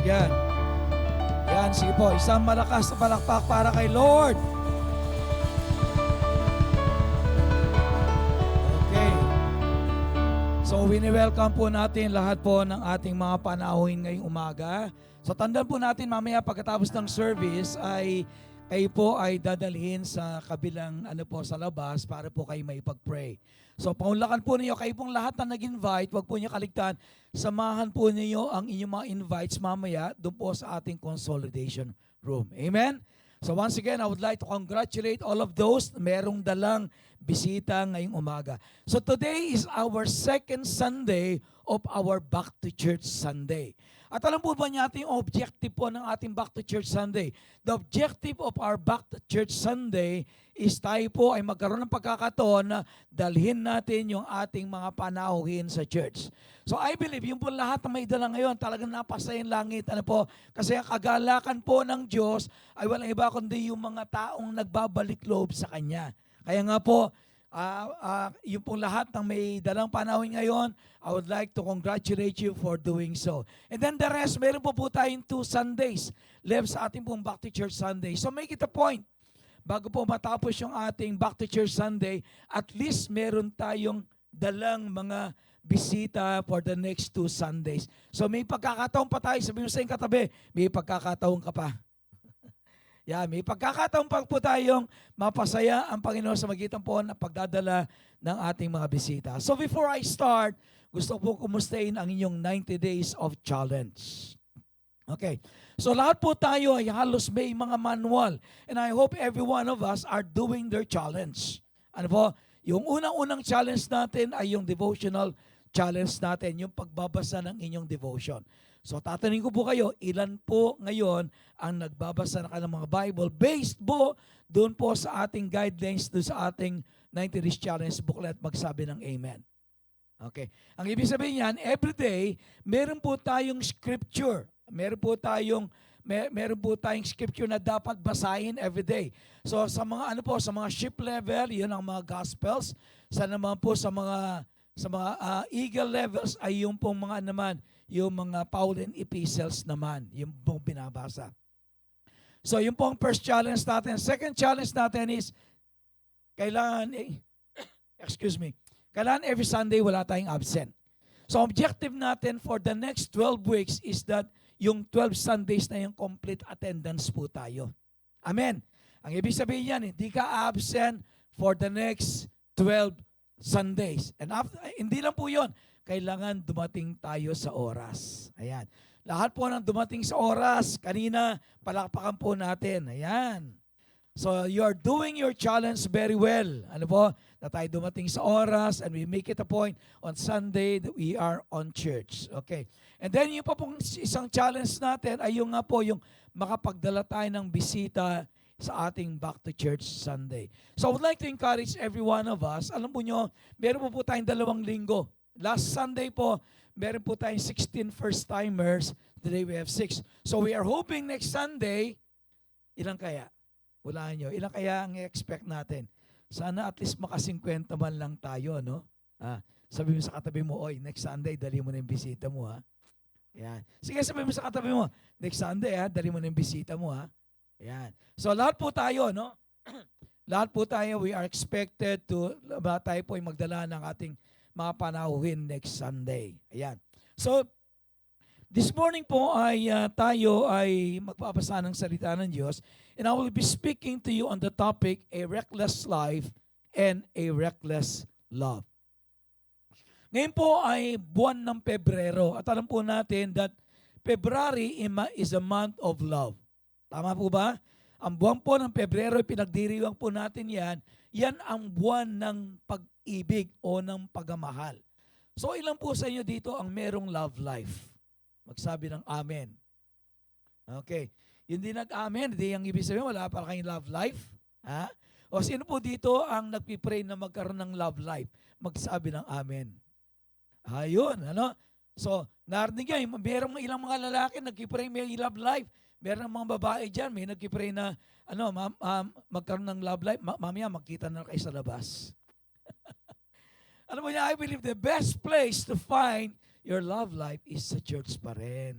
God. Yan, sige po. Isang malakas na palakpak para kay Lord. Okay. So, wini-welcome po natin lahat po ng ating mga panauhin ngayong umaga. So, tandaan po natin mamaya pagkatapos ng service ay kayo po ay dadalhin sa kabilang sa labas para po kayo may pag-pray. So, paunlakan po niyo, kayo pong lahat na nag-invite, wag po niyo kaligtaan, samahan po niyo ang inyong mga invites mamaya doon po sa ating consolidation room. Amen? So once again, I would like to congratulate all of those na merong dalang bisita ngayong umaga. So today is our second Sunday of our Back to Church Sunday. At alam po ba natin yung objective po ng ating Back to Church Sunday? The objective of our Back to Church Sunday is tayo po ay magkaroon ng pagkakataon na dalhin natin yung ating mga panauhin sa church. So I believe yung po lahat na may dala ngayon talagang napasayang langit. Ano po? Kasi ang kagalakan po ng Diyos ay walang iba kundi yung mga taong nagbabalik loob sa Kanya. Kaya nga po, yung pong lahat ng may dalang panahon ngayon, I would like to congratulate you for doing so. And then the rest, meron po tayong 2 Sundays left sa ating pong Back to Church Sunday. So make it a point. Bago po matapos yung ating Back to Church Sunday, at least meron tayong dalang mga bisita for the next 2 Sundays. So may pagkakataon pa tayo. Sabi mo sa iyong katabi, may pagkakataon ka pa. Yeah, may pagkakataon pa po tayong mapasaya ang Panginoon sa magitan po na pagdadala ng ating mga bisita. So before I start, gusto ko po kumustahin ang inyong 90 days of challenge. Okay. So lahat po tayo ay halos may mga manual. And I hope every one of us are doing their challenge. Ano po? Yung unang-unang challenge natin ay yung devotional challenge natin, yung pagbabasa ng inyong devotion. So tatanungin ko po kayo, ilan po ngayon ang nagbabasa ng kanilang mga Bible based po doon po sa ating guidelines, doon sa ating 90 Days Challenge booklet, magsabi ng Amen. Okay. Ang ibig sabihin yan, every day, meron po tayong scripture. Meron po tayong scripture na dapat basahin every day. So sa mga sa mga ship level, 'yun ang mga gospels. Sa naman po sa mga eagle levels ay yung pong yung mga Pauline epistles naman, yung pong binabasa. So yung pong first challenge natin. Second challenge natin is kailangan every Sunday wala tayong absent. So objective natin for the next 12 weeks is that yung 12 Sundays na yung complete attendance po tayo. Amen. Ang ibig sabihin yan, hindi ka absent for the next 12 Sundays. And after, hindi lang po yun, kailangan dumating tayo sa oras. Ayan. Lahat po ng dumating sa oras, kanina palakpakan po natin. Ayan. So you are doing your challenge very well. Ano po? Na tayo dumating sa oras and we make it a point on Sunday that we are on church. Okay. And then yung pa pong isang challenge natin ay yung makapagdala tayo ng bisita sa ating Back to Church Sunday. So I would like to encourage every one of us. Alam po nyo, meron po tayong 2 linggo. Last Sunday po, meron po tayong 16 first-timers. Today we have 6. So we are hoping next Sunday, ilang kaya? Hulaan nyo. Ilang kaya ang i-expect natin? Sana at least maka-50 man lang tayo, no? Sabi mo sa katabi mo, oy, next Sunday, dali mo na yung bisita mo, ha? Yan. Sige, sabi mo sa katabi mo, next Sunday, dali mo na yung bisita mo, ha? Yan. So, lahat po tayo, no? Lahat po tayo, we are expected to, tayo po ay magdala ng ating mga panauhin next Sunday. Ayan. So, this morning po ay tayo ay magpapasa ng salita ng Diyos, and I will be speaking to you on the topic, a reckless life and a reckless love. Ngayon po ay buwan ng Pebrero at alam po natin that February is a month of love. Tama po ba? Ang buwan po ng Pebrero, pinagdiriwang po natin yan ang buwan ng pag-ibig o ng pagmamahal. So ilan po sa inyo dito ang merong love life? Magsabi ng amen. Okay. Yung di nag-amen, di ang ibig sabihin, wala pa kayong love life. Ha? O sino po dito ang nagpipray na magkaroon ng love life? Magsabi ng amen. Ayun, ano? So, narinig yan, merong ilang mga lalaki nagpipray may love life. Meron mga babae dyan, may nagpipray na magkaroon ng love life. Mamaya, magkita na kayo sa labas. Alam mo niya, I believe the best place to find your love life is sa church pa rin.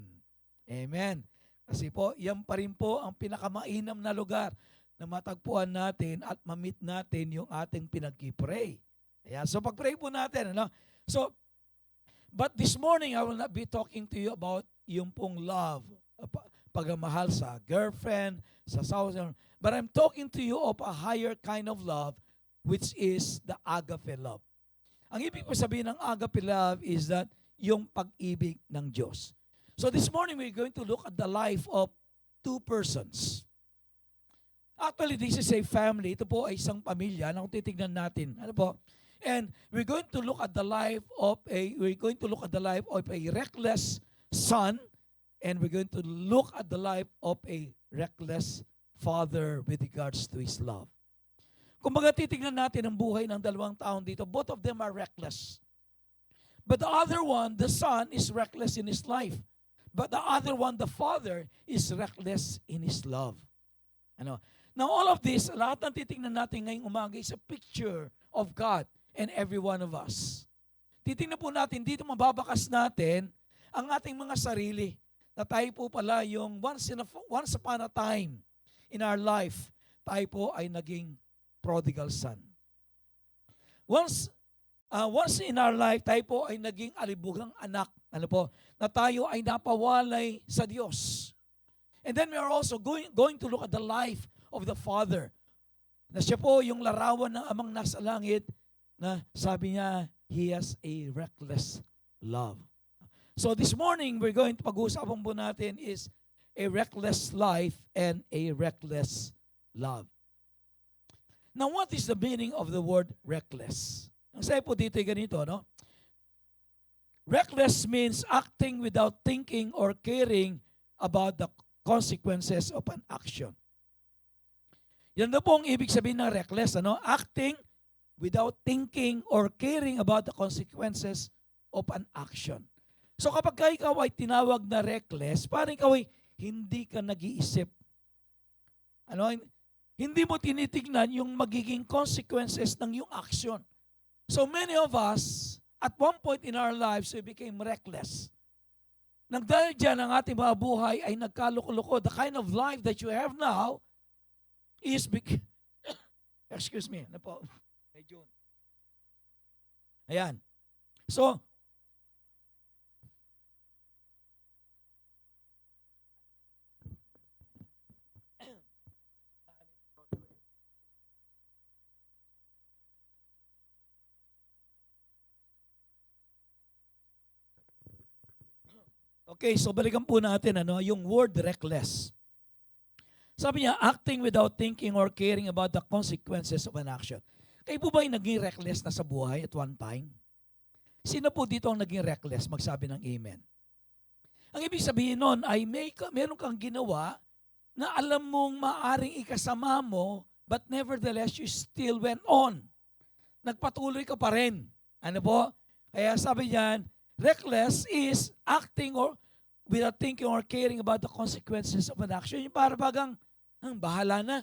Amen. Kasi po, yan pa rin po ang pinakamainam na lugar na matagpuan natin at ma-meet natin yung ating pinag-pray. Ayan. So pag-pray po natin, ano? So, but this morning, I will not be talking to you about yung pong love, pagmamahal sa girlfriend, sa spouse, but I'm talking to you of a higher kind of love, which is the agape love. Ang ibig po sabihin ng agape love is that yung pag-ibig ng Diyos. So this morning, we're going to look at the life of two persons. Actually, this is a family. Ito po ay isang pamilya na kung titignan natin. Ano po? And we're going to look at the life of a reckless son, and we're going to look at the life of a reckless father with regards to his love. Kung baga titignan natin ang buhay ng dalawang taon dito, both of them are reckless. But the other one, the son, is reckless in his life. But the other one, the father, is reckless in his love. Ano? Now all of this, lahat ng titignan natin ngayong umaga is a picture of God and every one of us. Titignan po natin, dito mababakas natin ang ating mga sarili. Na tayo po pala yung once upon a time in our life, tayo po ay naging prodigal son. Once in our life, tayo po ay naging alibugang anak. Ano po? Na tayo ay napawalay sa Diyos. And then we are also going to look at the life of the Father. Na siya po yung larawan ng amang nasa langit na sabi niya, He has a reckless love. So this morning, we're going to pag-uusapan po natin is a reckless life and a reckless love. Now, what is the meaning of the word reckless? Ang sabi po dito ay ganito, no? Reckless means acting without thinking or caring about the consequences of an action. Yan na po ang ibig sabihin ng reckless, ano? Acting without thinking or caring about the consequences of an action. So kapag ikaw ay tinawag na reckless, parang ikaw ay hindi ka nag-iisip. Ano? Hindi mo tinitignan yung magiging consequences ng yung action. So many of us, at one point in our lives, we became reckless. Nang dahil dyan, ang ating mga buhay ay nagkaloko-loko. The kind of life that you have now is excuse me, ano po? Medyo. Ayan. So, okay, so balikan po natin yung word reckless. Sabi niya, acting without thinking or caring about the consequences of an action. Kayo po ba yung naging reckless na sa buhay at one time? Sino po dito ang naging reckless? Magsabi ng amen. Ang ibig sabihin nun ay meron kang ginawa na alam mong maaring ikasama mo, but nevertheless, you still went on. Nagpatuloy ka pa rin. Ano po? Kaya sabi niyan, reckless is acting or without thinking or caring about the consequences of an action. Yung para bagang, bahala na.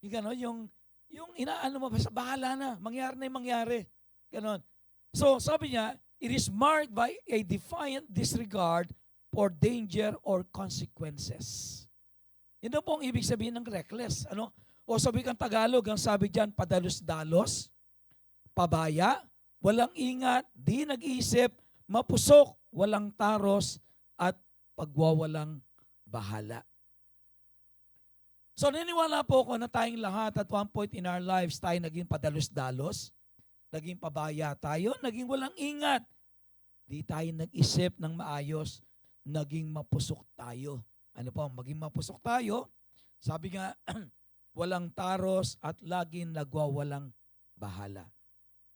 Yung gano'n, yung inaano mo, basta bahala na. Mangyari na yung mangyari. Gano'n. So, sabi niya, it is marked by a defiant disregard for danger or consequences. Yun na po ang ibig sabihin ng reckless. Ano? O sabi kang Tagalog, ang sabi diyan, padalos-dalos, pabaya, walang ingat, di nag-iisip, mapusok, walang taros, at pagwawalang bahala. So niniwala po ako na tayong lahat at one point in our lives tayo naging padalos-dalos, naging pabaya tayo, naging walang ingat. Di tayo nag-isip ng maayos, naging mapusok tayo. Ano po, maging mapusok tayo, sabi nga, walang taros at laging nagwawalang bahala.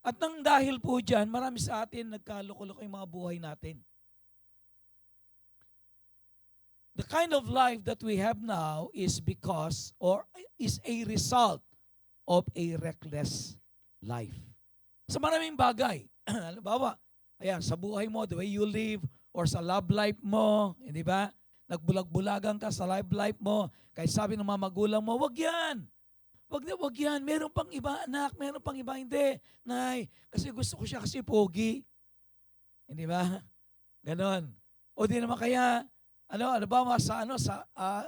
At nang dahil po dyan, marami sa atin nagkaloko-loko yung mga buhay natin. The kind of life that we have now is because or is a result of a reckless life. Sa maraming bagay. Halimbawa, ayan, sa buhay mo, the way you live, or sa love life mo, di ba? Nagbulag-bulagan ka sa love life mo. Kaya sabi ng mga magulang mo, wag yan. Wag yan. Meron pang iba, anak. Meron pang iba, hindi. Nay, kasi gusto ko siya kasi pogi. Hindi ba? Ganon. O di naman kaya, Ano ba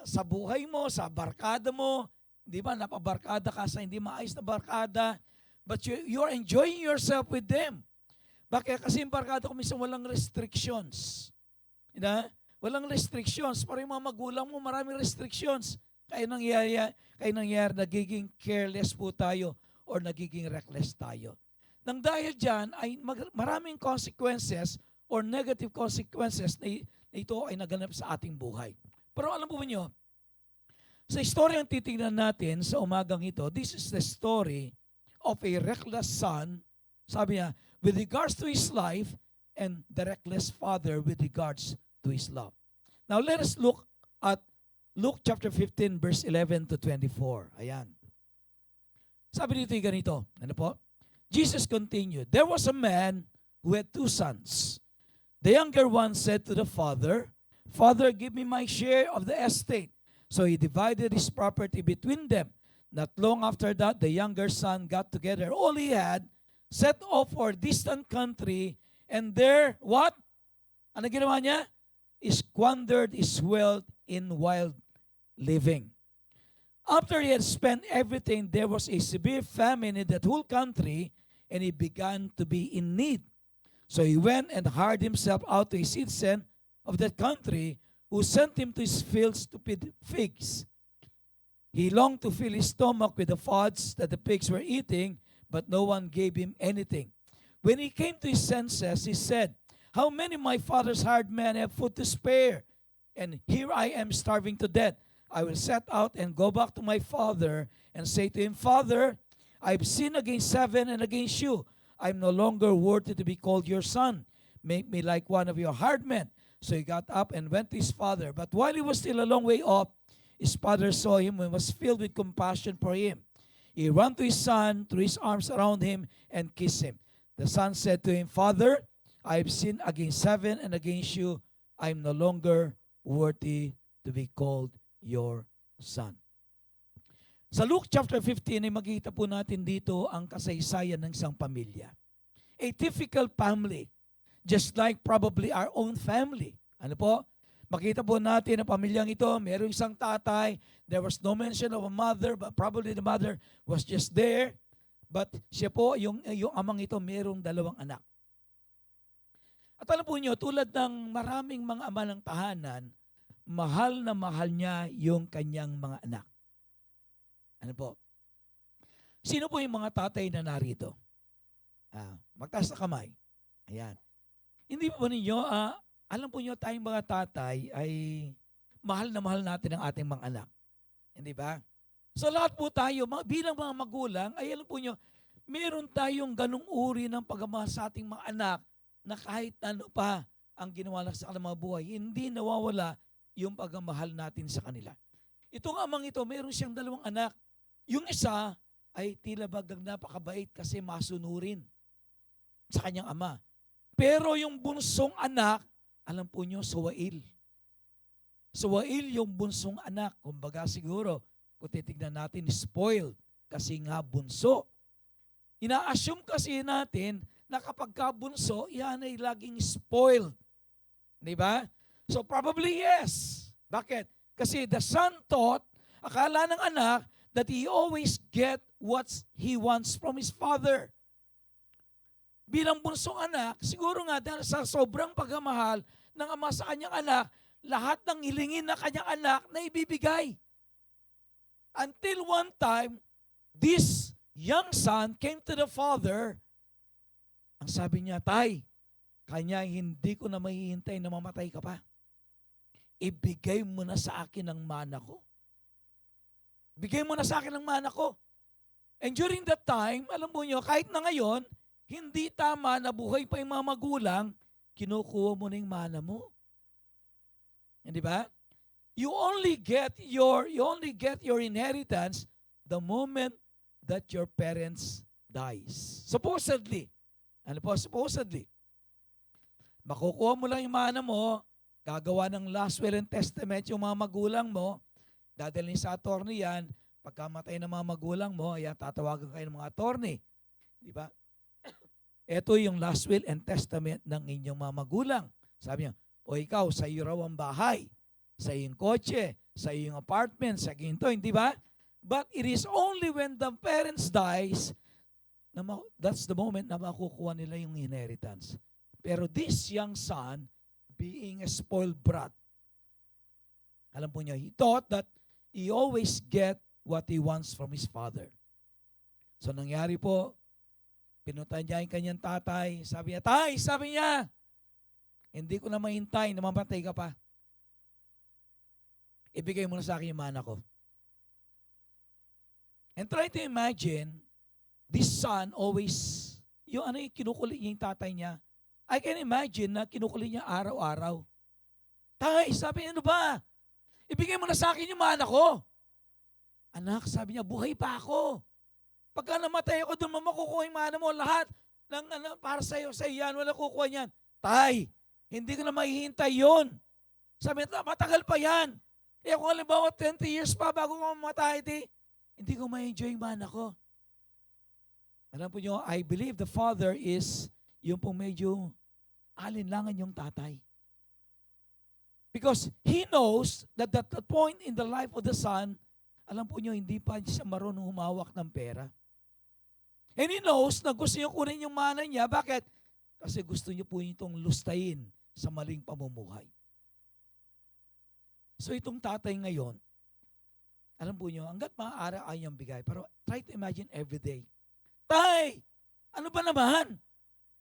sa buhay mo, sa barkada mo, 'di ba? Napabarkada ka sa hindi maayos na barkada, but you're enjoying yourself with them. Bakit? Kasi yung barkada ko minsan walang restrictions. Walang restrictions. Para yung mga magulang mo, maraming restrictions. Kaya nangyayari, nagiging careless po tayo or nagiging reckless tayo. Nang dahil dyan, ay maraming consequences or negative consequences na ito ay naganap sa ating buhay. Pero alam po niyo, sa story ang titingnan natin sa umagang ito, this is the story of a reckless son, sabi niya, with regards to his life, and the reckless father with regards to his love. Now let us look at Luke chapter 15 verse 11 to 24. Ayan. Sabi dito yung ganito. Ano po? Jesus continued, there was a man who had two sons. The younger one said to the father, Father, give me my share of the estate. So he divided his property between them. Not long after that, the younger son got together all he had, set off for a distant country, and there, what? Ano ginawa niya? Squandered his wealth in wild living. After he had spent everything, there was a severe famine in that whole country, and he began to be in need. So he went and hired himself out to a citizen of that country, who sent him to his fields to pick figs. He longed to fill his stomach with the fodds that the pigs were eating, but no one gave him anything. When he came to his senses, he said, How many of my father's hired men have food to spare? And here I am starving to death. I will set out and go back to my father and say to him, Father, I've sinned against heaven and against you. I'm no longer worthy to be called your son. Make me like one of your hired men. So he got up and went to his father. But while he was still a long way off, his father saw him and was filled with compassion for him. He ran to his son, threw his arms around him, and kissed him. The son said to him, Father, I have sinned against heaven and against you. I am no longer worthy to be called your son. Sa Luke chapter 15 ay makikita po natin dito ang kasaysayan ng isang pamilya. A typical family, just like probably our own family. Ano po? Makita po natin ang pamilyang ito, mayroong isang tatay, there was no mention of a mother, but probably the mother was just there. But siya po, yung amang ito, mayroong dalawang anak. At alam po niyo, tulad ng maraming mga ama ng tahanan, mahal na mahal niya yung kanyang mga anak. Ano po? Sino po yung mga tatay na narito? Magtaas na kamay. Ayan. Hindi po ninyo, alam po niyo tayong mga tatay ay mahal na mahal natin ang ating mga anak. Hindi ba? So lahat po tayo, bilang mga magulang, ay alam po niyo, meron tayong ganung uri ng pagmamahal sa ating mga anak na kahit ano pa ang ginawa sa kanilang mga buhay, hindi nawawala yung pagmamahal natin sa kanila. Itong amang ito, meron siyang dalawang anak. Yung isa ay tila bagang napakabait kasi masunurin sa kanyang ama. Pero yung bunsong anak, alam po nyo, suwail. Suwail yung bunsong anak. Kumbaga siguro, kung titignan natin, spoiled. Kasi nga bunso. Ina-assume kasi natin na kapag ka bunso, yan ay laging spoiled. Di ba? So probably yes. Bakit? Kasi the son thought, akala ng anak, that he always get what he wants from his father. Bilang bunsong anak, siguro nga dahil sa sobrang pagmamahal ng ama sa kanyang anak, lahat ng hilingin na kanyang anak na ibibigay. Until one time, this young son came to the father. Ang sabi niya, Tay, kanya hindi ko na mahihintay na mamatay ka pa. Ibigay mo na sa akin ang mana ko. Bigay mo na sa akin ang mana ko. And during that time, alam mo nyo, kahit na ngayon, hindi tama na buhay pa yung mga magulang, kinukuha mo na yung mana mo. Hindi ba? You only get your inheritance the moment that your parents dies. Supposedly. Ano po? Supposedly. Makukuha mo lang yung mana mo, gagawa ng last will and testament yung mga magulang mo, dadalhin sa attorney yan, pagkamatay ng mga magulang mo, ayan, tatawagan kayo ng mga attorney. Di ba? Ito yung last will and testament ng inyong mga magulang. Sabi niya, o ikaw, sa iyo raw ang bahay. sa iyong kotse, sa iyong apartment, sa ginto, hindi ba? But it is only when the parents dies, that's the moment na makukuha nila yung inheritance. Pero this young son, being a spoiled brat, alam po niya, he thought that he always get what he wants from his father. So nangyari po, pinuntahan niya yung kanyang tatay. Sabi niya, Tay, sabi niya, hindi ko na mahintay na mamatay ka pa. Ibigay mo na sa akin yung mana ko. And try to imagine, this son always, yung kinukulit niya yung tatay niya. I can imagine na kinukulit niya araw-araw. Tay, sabi niya, ano ba? Ibigay mo na sa akin yung mana ko. Anak, sabi niya, buhay pa ako. Pagka namatay ako, doon mo makukuha yung mana mo. Lahat ng para sa'yo, sa iyan, wala kukuha niyan. Tay, hindi ko na mahihintay yun. Sabi niya, matagal pa yan. Eh kung halimbawa 20 years pa bago ko mamatay, hindi ko ma-enjoy yung mana ko. Alam po niyo, I believe the father is yung pong medyo alinlangan yung tatay. Because he knows that at that point in the life of the son, alam po niyo, hindi pa siya marunong humawak ng pera. And he knows na gusto niyo kunin yung mana niya. Bakit? Kasi gusto niyo po itong lustayin sa maling pamumuhay. So itong tatay ngayon, alam po niyo, hanggat maaari ay niyang bigay. Pero try to imagine every day. Tay, ano ba naman?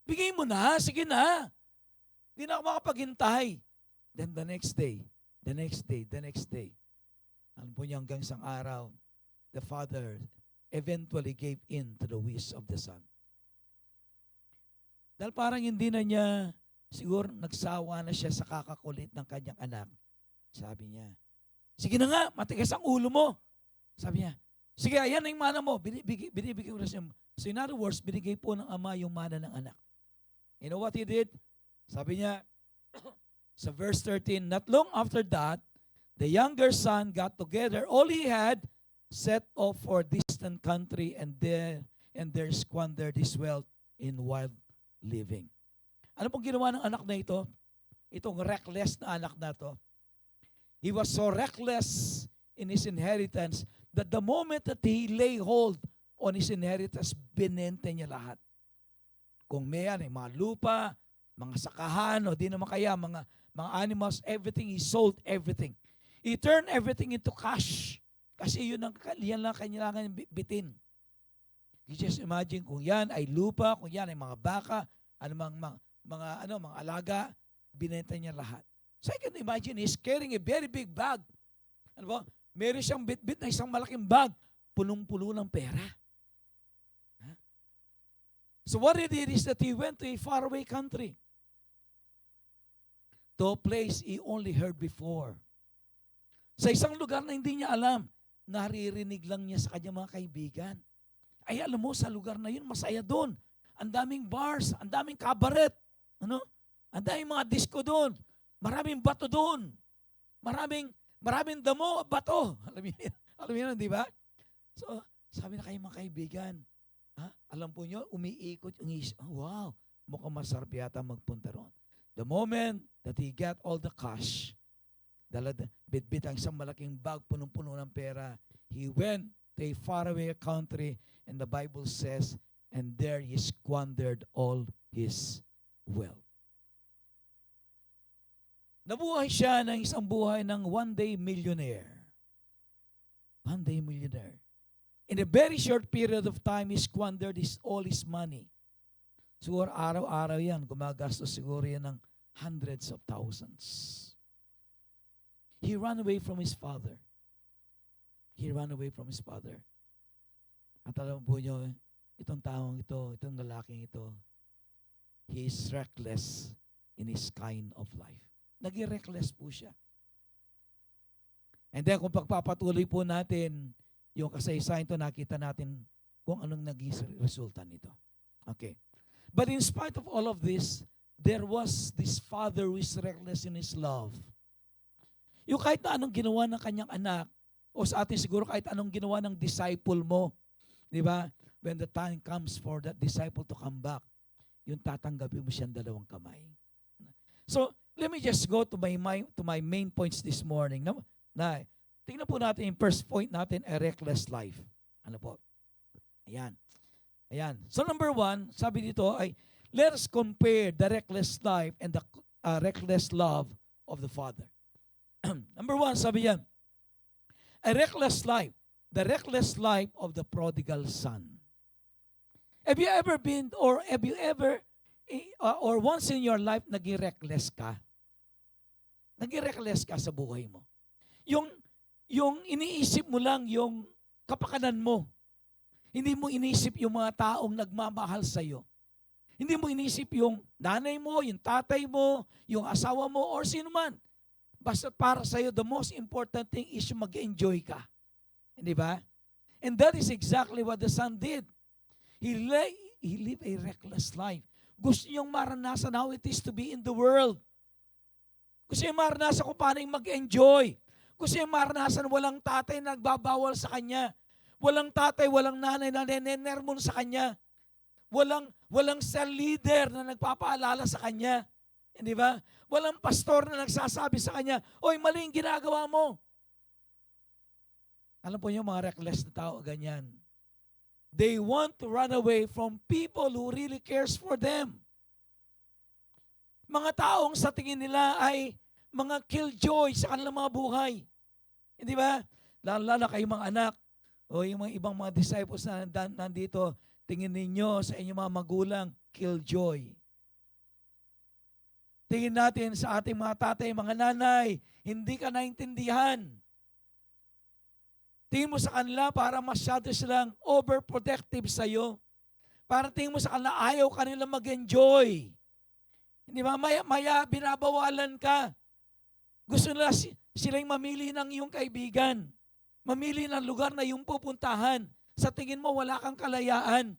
Bigay mo na, sige na. Hindi na ako makapaghintay. Then the next day, the next day, the next day. Alam po niyo, hanggang isang araw, the father eventually gave in to the wish of the son. Dahil parang hindi na niya, siguro nagsawa na siya sa kakakulit ng kanyang anak. Sabi niya, sige na nga, matigas ang ulo mo. Sabi niya, sige, ayan na yung mana mo. Binibigay ko na siya. So in other words, binigay po ng ama yung mana ng anak. You know what he did? Sabi niya, sa verse 13, not long after that, the younger son got together all he had, set off for a distant country, and there squandered his wealth in wild living. Ano pong ginawa ng anak na ito? Itong reckless na anak na to. He was so reckless in his inheritance that the moment that he lay hold on his inheritance, binente niya lahat. Kung may mga lupa, mga sakahan, o di naman kaya, mga animals, everything, he sold everything. He turned everything into cash. Kasi yan lang kailangan bitin. You just imagine kung yan ay lupa, kung yan ay mga baka, mga alaga, binenta niya lahat. So I can imagine he's carrying a very big bag. Ano ba? Meron siyang bit-bit na isang malaking bag, punong-puno ng pera. Huh? So what he did is that he went to a faraway country, to a place he only heard before. Sa isang lugar na hindi niya alam, naririnig lang niya sa kanyang mga kaibigan. Ay alam mo, sa lugar na yun, masaya doon. Ang daming bars, ang daming cabaret. Ano? Ang daming mga disco doon. Maraming bato doon. Maraming damo, bato. Alam niyo, di ba? So, sabi na kayo mga kaibigan, alam po niyo, umiikot yung wow, mukhang masarap yata magpunta roon. The moment that he got all the cash, bit-bit ang isang malaking bag, punong-puno ng pera, he went to a faraway country, and the Bible says, and there he squandered all his wealth. Nabuhay siya ng isang buhay ng one-day millionaire. One-day millionaire. In a very short period of time, he squandered all his money. Siguro araw-araw yan, gumagastos siguro yan ng hundreds of thousands. He ran away from his father. He ran away from his father. At alam po niyo, itong taong ito, itong lalaking ito, he is reckless in his kind of life. Naging reckless po siya. And then kung pagpapatuloy po natin yung kasaysayan ito, nakita natin kung anong naging resulta nito. Okay. But in spite of all of this, there was this father who is reckless in his love. Yung kahit na anong ginawa ng kanyang anak, o sa atin siguro kahit anong ginawa ng disciple mo, di ba? When the time comes for that disciple to come back, yung tatanggapin mo siyang dalawang kamay. So, Let me just go to my main points this morning. Tingnan po natin yung first point natin, a reckless life. Ano po? Ayan. Ayan. So number 1, sabi dito ay, let us compare the reckless life and the reckless love of the Father. Number 1, sabi yan, a reckless life, the reckless life of the prodigal son. Have you ever been, or have you ever, or once in your life, naging reckless ka? Naging reckless ka sa buhay mo. Yung iniisip mo lang yung kapakanan mo. Hindi mo iniisip yung mga taong nagmamahal sa'yo. Hindi mo iniisip yung nanay mo, yung tatay mo, yung asawa mo, or sino man. Basta para sa'yo, the most important thing is yung mag-enjoy ka. Hindi ba? And that is exactly what the son did. He lived a reckless life. Gusto niyong maranasan how it is to be in the world. Gusto niyong maranasan kung paano yung mag-enjoy. Gusto niyong maranasan walang tatay na nagbabawal sa kanya. Walang tatay, walang nanay na nenermon sa kanya. Walang cell leader na nagpapaalala sa kanya. Hindi ba? Walang pastor na nagsasabi sa kanya, oy, mali yung ginagawa mo. Alam po niyo, mga reckless na tao, ganyan. They want to run away from people who really cares for them. Mga taong sa tingin nila ay mga killjoy sa kanilang mga buhay. Hindi ba? Lalo kayong mga anak o yung mga ibang mga disciples na nandito, tingin ninyo sa inyong mga magulang, killjoy. Tingin natin sa ating mga tatay, mga nanay, hindi ka naintindihan. Tingin mo sa kanila para masyado silang overprotective sa'yo. Para tingin mo sa kanila, ayaw kanila mag-enjoy. Hindi ba? Maya binabawalan ka. Gusto nila silang mamili ng iyong kaibigan. Mamili ng lugar na iyong pupuntahan. Sa tingin mo, wala kang kalayaan.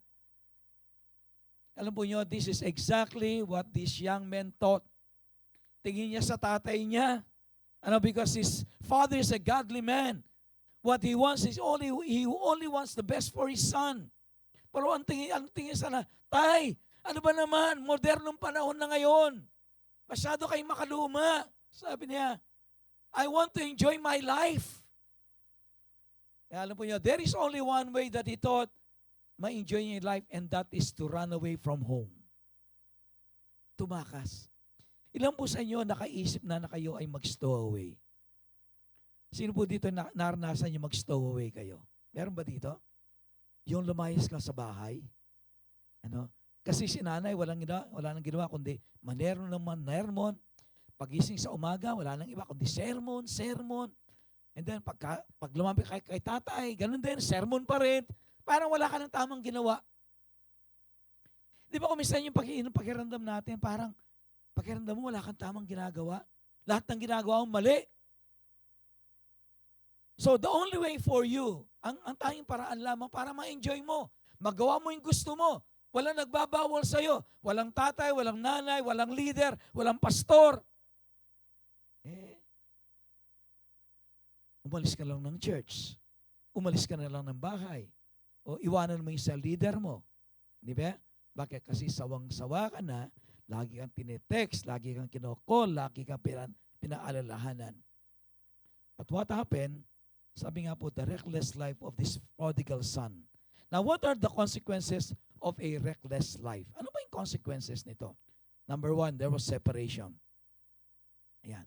Alam po nyo, this is exactly what this young man thought. Tingin niya sa tatay niya. Because his father is a godly man. What he wants is he only wants the best for his son. Pero ang tingin sana, tay, ano ba naman, modernong panahon na ngayon. Masyado kayong makaluma. Sabi niya, I want to enjoy my life. Kaya alam po niyo, there is only one way that he thought ma-enjoy niya yung life, and that is to run away from home. Tumakas. Ilan po sa inyo nakaisip na kayo ay mag-stow away? Sino po dito naranasan yung mag-stow away kayo? Meron ba dito? Yung lumayas ka sa bahay? Kasi si nanay wala nang ginawa kundi manermon. Pagising sa umaga, wala nang iba kundi sermon. And then pag lumapit kay tatay, ganun din, sermon pa rin. Parang wala ka ng tamang ginawa. Di ba kumisan yung pakiramdam natin, parang pakiramdam mo wala kang tamang ginagawa. Lahat ng ginagawa mo mali. So the only way for you, ang tanging paraan lamang para ma-enjoy mo, magawa mo yung gusto mo. Walang nagbabawal sa'yo. Walang tatay, walang nanay, walang leader, walang pastor. Umalis ka lang ng church. Umalis ka na lang ng bahay. O iwanan mo yung sa leader mo. Di ba? Bakit? Kasi sawang-sawa ka na, lagi kang tinetext, lagi kang kinokol, lagi kang pinaalalahanan. But what happened? Sabi nga po, the reckless life of this prodigal son. Now, what are the consequences of a reckless life? Ano ba yung consequences nito? Number 1, there was separation. Ayan.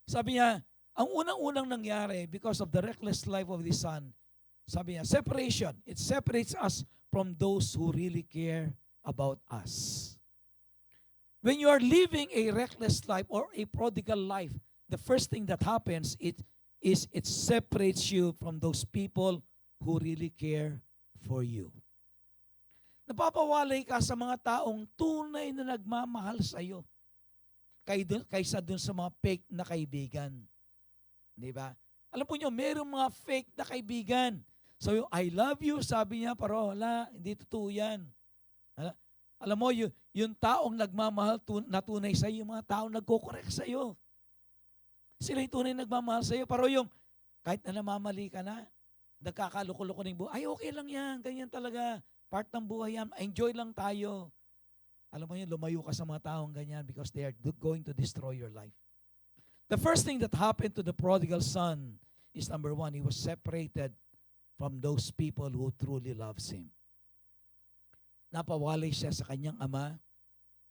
Sabi niya, ang unang-unang nangyari because of the reckless life of this son, sabi niya, separation. It separates us from those who really care about us. When you are living a reckless life or a prodigal life, the first thing that happens, it separates you from those people who really care for you. Napapawalay ka sa mga taong tunay na nagmamahal sa iyo kaysa dun sa mga fake na kaibigan. Di ba? Alam po niyo, mayroong mga fake na kaibigan. So, yung I love you, sabi niya, pero wala, hindi totoo yan. Alam mo, yung taong nagmamahal na tunay sa iyo, yung mga taong nagko-correct sa iyo. Sila yung tunay nagmamahal sa iyo. Pero yung, kahit na namamali ka na, nagkakaloko-loko ng buhay, ay okay lang yan, ganyan talaga. Part ng buhay yan, enjoy lang tayo. Alam mo yun, lumayo ka sa mga taong ganyan because they are going to destroy your life. The first thing that happened to the prodigal son is number one, he was separated from those people who truly loves him. Napawalay siya sa kanyang ama,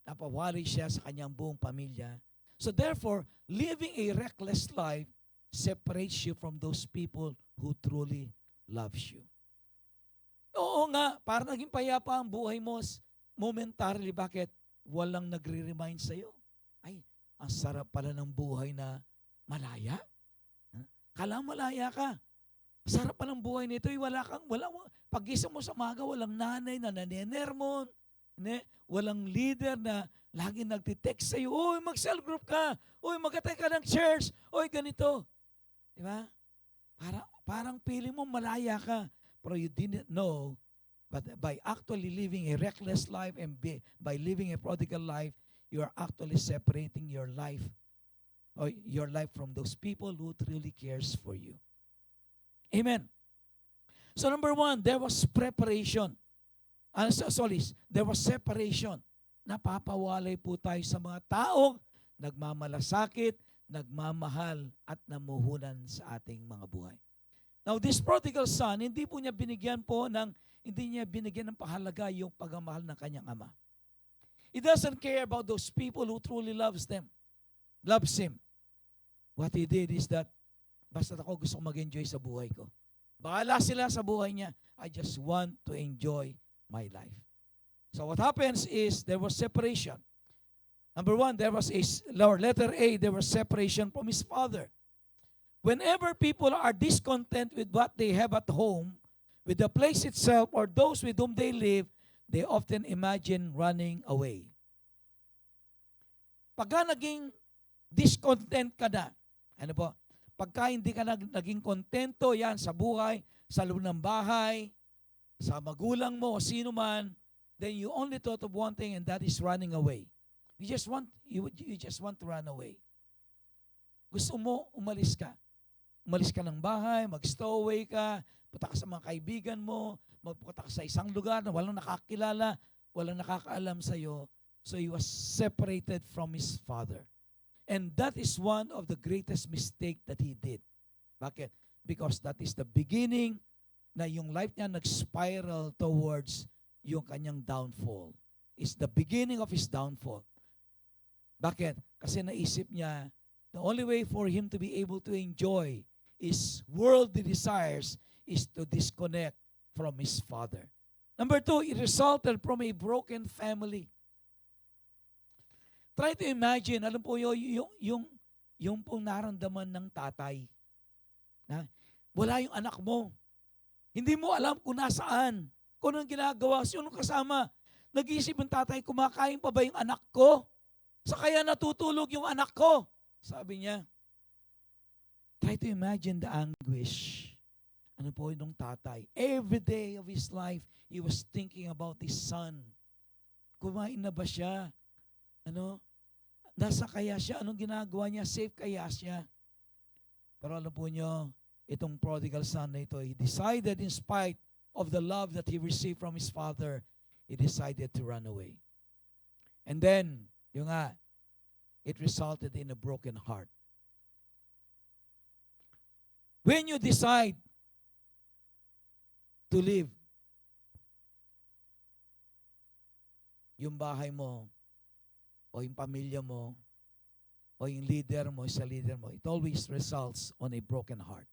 napawalay siya sa kanyang buong pamilya. So therefore, living a reckless life separates you from those people who truly loves you. Oo nga, para naging payapa ang buhay mo momentarily. Bakit? Walang nagre-remind sa'yo. Ay, ang sarap pala ng buhay na malaya. Kala malaya ka. Sarap pa ng buhay nito. Pag-isa mo sa maga, walang nanay na nanenermon. Walang leader na lagi nagtitext sa'yo, uy, mag-cell group ka. Uy, mag-attend ka ng church. Uy, ganito. Diba? Parang feeling mo malaya ka. Pero you didn't know, but by actually living a reckless life and by living a prodigal life, you are actually separating your life from those people who truly cares for you. Amen. So number one, there was preparation. There was separation. Napapawalay po tayo sa mga taong nagmamalasakit, nagmamahal, at namuhunan sa ating mga buhay. Now, this prodigal son, hindi niya binigyan ng pahalaga yung pagmamahal ng kanyang ama. He doesn't care about those people who truly loves him. What he did is that, basta ako gusto kong mag-enjoy sa buhay ko. Bahala sila sa buhay niya. I just want to enjoy my life. So what happens is there was separation. Number one, letter A, there was separation from his father. Whenever people are discontent with what they have at home, with the place itself or those with whom they live, they often imagine running away. Pagka naging discontent ka na, pagka hindi ka naging kontento yan sa buhay, sa loob ng bahay, sa magulang mo o sino man, then you only thought of one thing, and that is running away. You just want to run away. Gusto mo, umalis ka. Umalis ka ng bahay, mag-stowaway ka, punta ka sa mga kaibigan mo, magpunta ka sa isang lugar na walang nakakilala, walang nakakaalam sa'yo. So he was separated from his father. And that is one of the greatest mistake that he did. Bakit? Because that is the beginning na yung life niya nag-spiral towards yung kanyang downfall. It's the beginning of his downfall. Bakit? Kasi naisip niya, the only way for him to be able to enjoy his worldly desires is to disconnect from his father. Number two, it resulted from a broken family. Try to imagine, alam po yung pong naramdaman ng tatay. Na, wala yung anak mo. Hindi mo alam kung nasaan, kung anong ginagawa, sino kasama. Nag-iisip yung tatay, kumakain pa ba yung anak ko? Sa kaya natutulog yung anak ko. Sabi niya, try to imagine the anguish. Ano po yung tatay? Every day of his life, he was thinking about his son. Kumain na ba siya? Nasa kaya siya? Anong ginagawa niya? Safe kaya siya? Pero alam po niyo, itong prodigal son na ito, he decided in spite of the love that he received from his father, he decided to run away. And then, it resulted in a broken heart. When you decide to leave yung bahay mo, o yung pamilya mo, o yung leader mo, sa leader mo, it always results on a broken heart.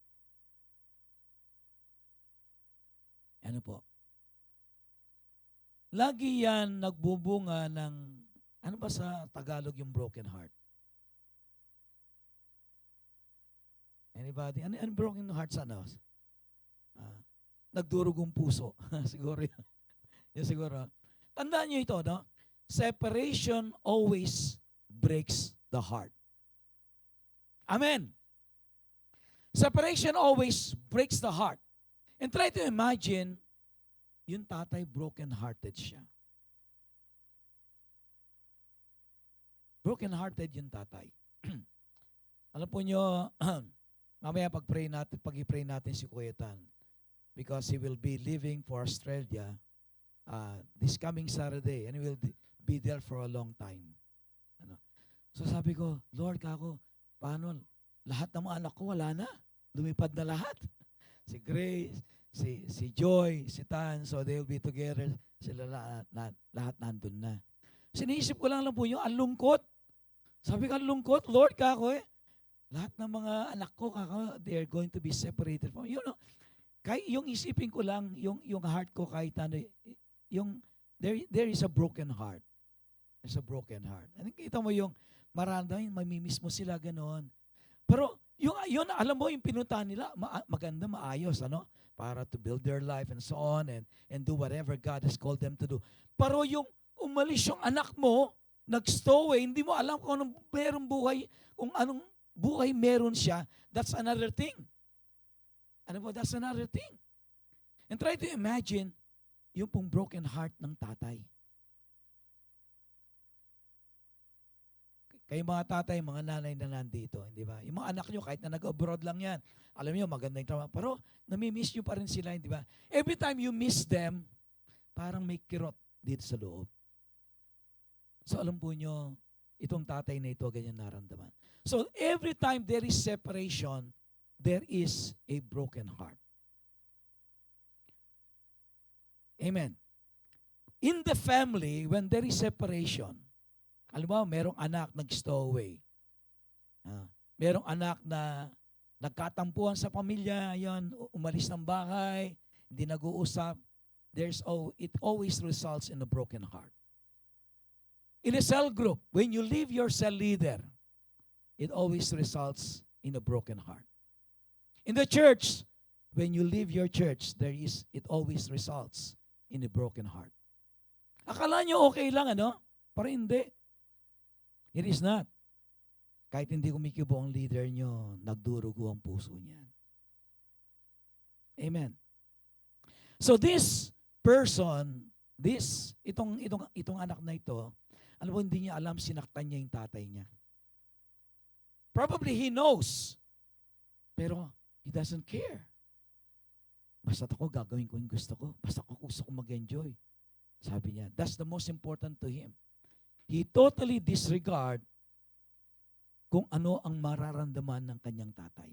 Ano po? Lagi yan nagbubunga ng, ano ba sa Tagalog yung broken heart? Anybody? Ano broken heart sa ano? Nagdurugong puso. Siguro yun. Yan siguro. Tandaan nyo ito, no? Separation always breaks the heart. Amen. Separation always breaks the heart. And try to imagine, yung tatay broken-hearted siya. Broken-hearted yung tatay. Alam po nyo, mamaya pag-i-pray natin si Kuya Tan, because he will be leaving for Australia this coming Saturday, and he will be there for a long time. Ano? So sabi ko, Lord, kako, paano? Lahat ng mga anak ko, wala na. Lumipad na lahat. Si Grace, si Joy, si Tan, so they'll be together. Sila lahat nandun na. Sinisip ko lang po yung alungkot. Sabi ko, alungkot, Lord, kako lahat ng mga anak ko, kako, they're going to be separated from you. Know, kahit yung isipin ko lang, yung heart ko kahit ano, yung, there is a broken heart. There's a broken heart. And kita mo yung maramdaman, mamimiss mo sila ganoon. Pero yun, alam mo, yung pinuntahan nila, maganda, maayos, ano? Para to build their life and so on and do whatever God has called them to do. Pero yung umalis yung anak mo, nag-stowaway, hindi mo alam kung anong merong buhay, kung anong buhay meron siya, that's another thing. Ano po, that's another thing. And try to imagine yung pong broken heart ng tatay. Kayo mga tatay, mga nanay na nandito, hindi ba? Yung mga anak nyo, kahit na nag-abroad lang yan, alam nyo, maganda yung trabaho. Pero, namimiss nyo pa rin sila, hindi ba? Every time you miss them, parang may kirot dito sa loob. So, alam po nyo, itong tatay na ito, ganyan naramdaman. So, every time there is separation, there is a broken heart. Amen. In the family, when there is separation, alam mo, merong anak nag-stowaway. Merong anak na nagkatampuhan sa pamilya, yon, umalis ng bahay, hindi nag-uusap. It always results in a broken heart. In a cell group, when you leave your cell leader, it always results in a broken heart. In the church, when you leave your church, it always results in a broken heart. Akala nyo okay lang, ano? Pero hindi. It is not. Kahit hindi kumikibo ang leader nyo, nagdurugo ang puso niyan. Amen. So this person, itong anak na ito, alam mo, hindi niya alam, sinaktan niya yung tatay niya. Probably he knows, pero he doesn't care. Basta ako, gagawin ko yung gusto ko. Basta ako gusto ko mag-enjoy. Sabi niya, that's the most important to him. He totally disregard kung ano ang mararamdaman ng kanyang tatay.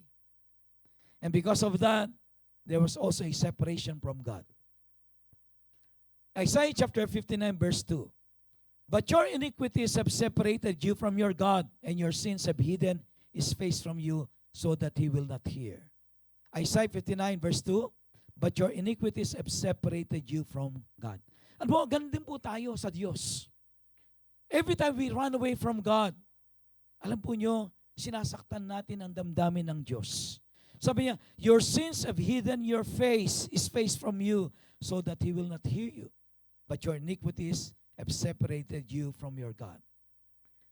And because of that, there was also a separation from God. Isaiah chapter 59 verse 2. But your iniquities have separated you from your God, and your sins have hidden his face from you so that he will not hear. Isaiah 59 verse 2. But your iniquities have separated you from God. Ano po, ganun din po tayo sa Diyos. Every time we run away from God, alam po nyo, sinasaktan natin ang damdamin ng Diyos. Sabi niya, your sins have hidden his face from you so that he will not hear you. But your iniquities have separated you from your God.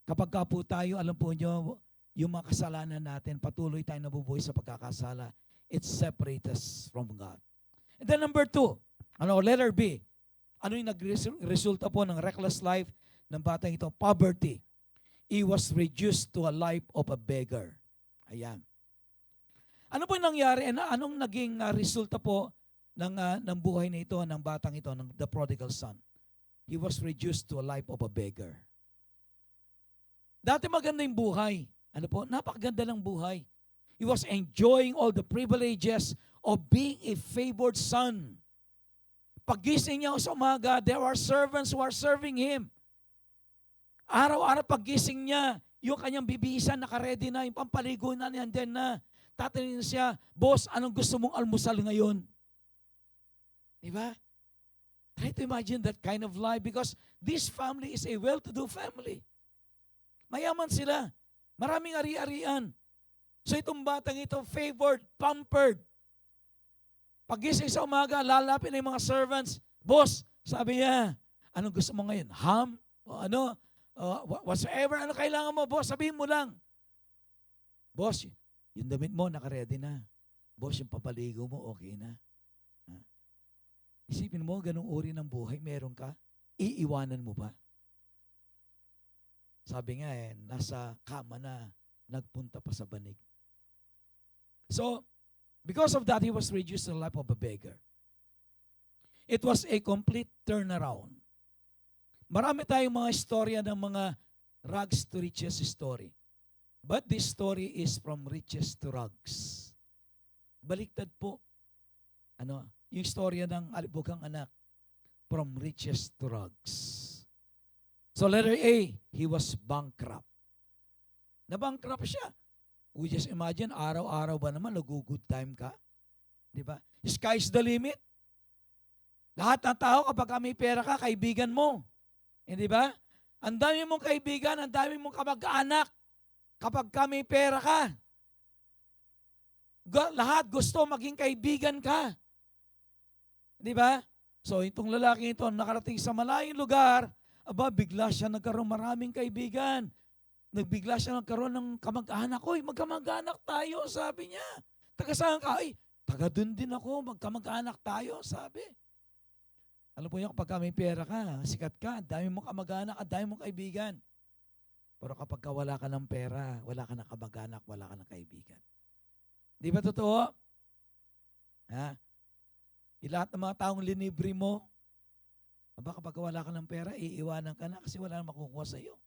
Kapag ka po tayo, alam po nyo, yung mga kasalanan natin, patuloy tayo nabubuhay sa pagkakasala, it separates us from God. And then number 2, letter B, ano yung nagresulta po ng reckless life ng batang ito? Poverty. He was reduced to a life of a beggar. Ayan. Ano po yung nangyari? Anong naging resulta po ng buhay na ito, ng batang ito, ng the prodigal son? He was reduced to a life of a beggar. Dati maganda yung buhay. Ano po? Napakaganda ng buhay. He was enjoying all the privileges of being a favored son. Paggising niya sa umaga, there are servants who are serving him. Araw-araw paggising niya, yung kanyang bibihisan nakaredy na, yung pampaligo na nandiyan na. Tatanungin siya, boss, anong gusto mong almusal ngayon? Diba? Try to imagine that kind of life because this family is a well-to-do family. Mayaman sila. Maraming ari-arian. So itong batang ito, favored, pampered. Pagising sa umaga, lalapit na yung mga servants. Boss, sabi niya, anong gusto mo ngayon? Ham? O ano? Whatsoever, ano kailangan mo, boss? Sabihin mo lang. Boss, yung damit mo, nakaredy na. Boss, yung papaligo mo, okay na. Isipin mo, ganung uri ng buhay meron ka, iiwanan mo ba? Sabi nga nasa kama na, nagpunta pa sa banig. So, because of that, he was reduced to the life of a beggar. It was a complete turnaround. Marami tayong mga istorya ng mga rags to riches story. But this story is from riches to rags. Baliktad po. Yung istorya ng alibugang anak, from riches to rags. So letter A, he was bankrupt. Na-bankrupt siya. We just imagine, araw-araw ba naman, nag-good time ka? Di ba? Sky's the limit. Lahat ng tao, kapag may pera ka, kaibigan mo. Hindi ba? Ang dami mong kaibigan, ang dami mong kamag-anak, kapag may pera ka. Lahat gusto maging kaibigan ka. Di ba? So, itong lalaki ito, nakarating sa malayong lugar, bigla siya nagkaroon maraming kaibigan. Nagbigla siya nagkaroon ng kamag-anak. Oy, magkamag-anak tayo, sabi niya. Taga saan ka? Ay, taga dun din ako, magkamag-anak tayo, sabi. Alam po niyo, kapag may pera ka, sikat ka, dami mong kamag-anak at dami mong kaibigan. Pero kapag wala ka ng pera, wala ka ng kamag-anak, wala ka ng kaibigan. Di ba totoo? Ha? Lahat ng mga taong linibre mo, kapag wala ka ng pera, iiwanan ka na kasi wala nang makukuha sa iyo.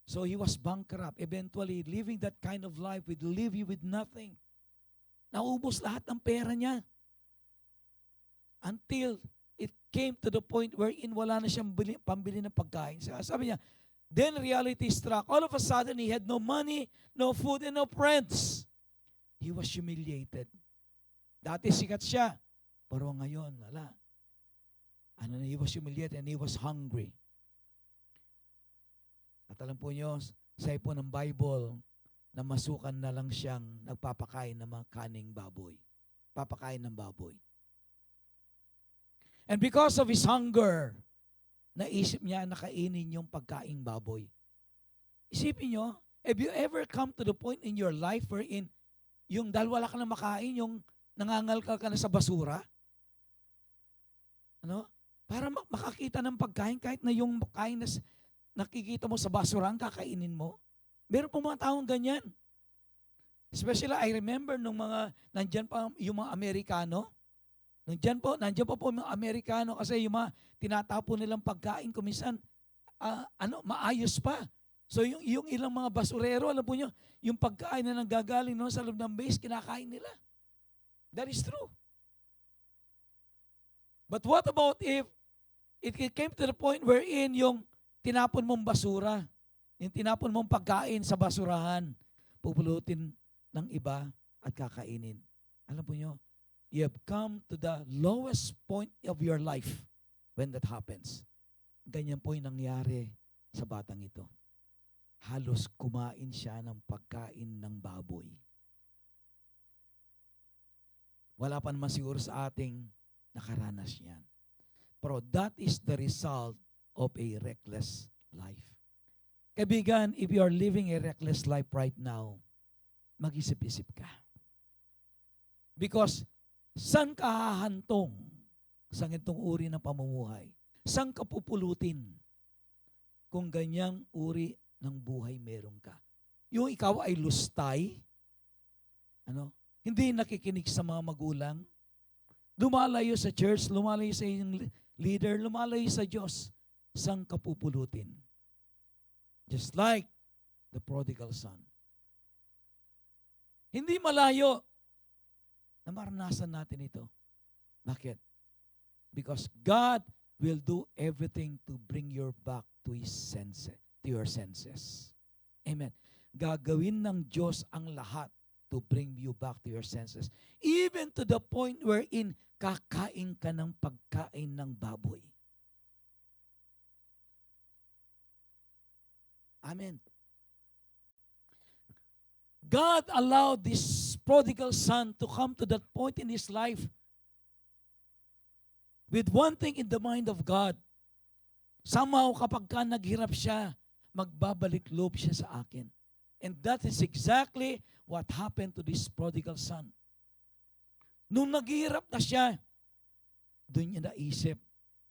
So he was bankrupt. Eventually, living that kind of life would leave you with nothing. Naubos lahat ng pera niya. Until it came to the point wherein wala na siyang pambili ng pagkain. Sabi niya, then reality struck. All of a sudden, he had no money, no food, and no friends. He was humiliated. Dati sikat siya. Pero ngayon, wala. He was humiliated and he was hungry. At alam po niyo, sa po ng Bible, na masukan na lang siyang nagpapakain ng mga kaning baboy. Papakain ng baboy. And because of his hunger, naisip niya na kainin yung pagkaing baboy. Isipin niyo, have you ever come to the point in your life wherein yung dahil wala ka na makain, yung nangangalkal ka na sa basura? Para makakita ng pagkain, kahit na yung pagkain na nakikita mo sa basura, ang kakainin mo. Meron po mga taong ganyan. Especially, I remember nung nandyan pa yung mga Amerikano. Nandyan po yung mga Amerikano kasi yung mga tinatapon nilang pagkain, kuminsan, maayos pa. So yung ilang mga basurero, alam po nyo, yung pagkain na nanggagaling sa loob ng base, kinakain nila. That is true. But what about if it came to the point wherein yung tinapon mong basura, yung tinapon mong pagkain sa basurahan, pupulutin ng iba at kakainin. Alam po nyo, you have come to the lowest point of your life when that happens. Ganyan po yung nangyari sa batang ito. Halos kumain siya ng pagkain ng baboy. Wala pa naman siguro sa ating nakaranas yan. Pero that is the result of a reckless life. Kaibigan, if you are living a reckless life right now, mag-isip-isip ka. Because saan ka hahantong sa ganitong uri ng pamumuhay? Saan ka pupulutin kung ganyang uri ng buhay meron ka? Yung ikaw ay lustay, hindi nakikinig sa mga magulang, lumalayo sa church, lumalayo sa iyong leader, lumalayo sa Diyos, saan ka pupulutin? Just like the prodigal son. Hindi malayo na maranasan natin ito. Bakit? Because God will do everything to bring you back to His senses, to your senses. Amen. Gagawin ng Diyos ang lahat to bring you back to your senses. Even to the point wherein kakain ka ng pagkain ng baboy. Amen. God allowed this prodigal son to come to that point in his life with one thing in the mind of God. Somehow, kapag ka naghirap siya, magbabalik loob siya sa akin. And that is exactly what happened to this prodigal son. Nung naghihirap na siya, doon niya naisip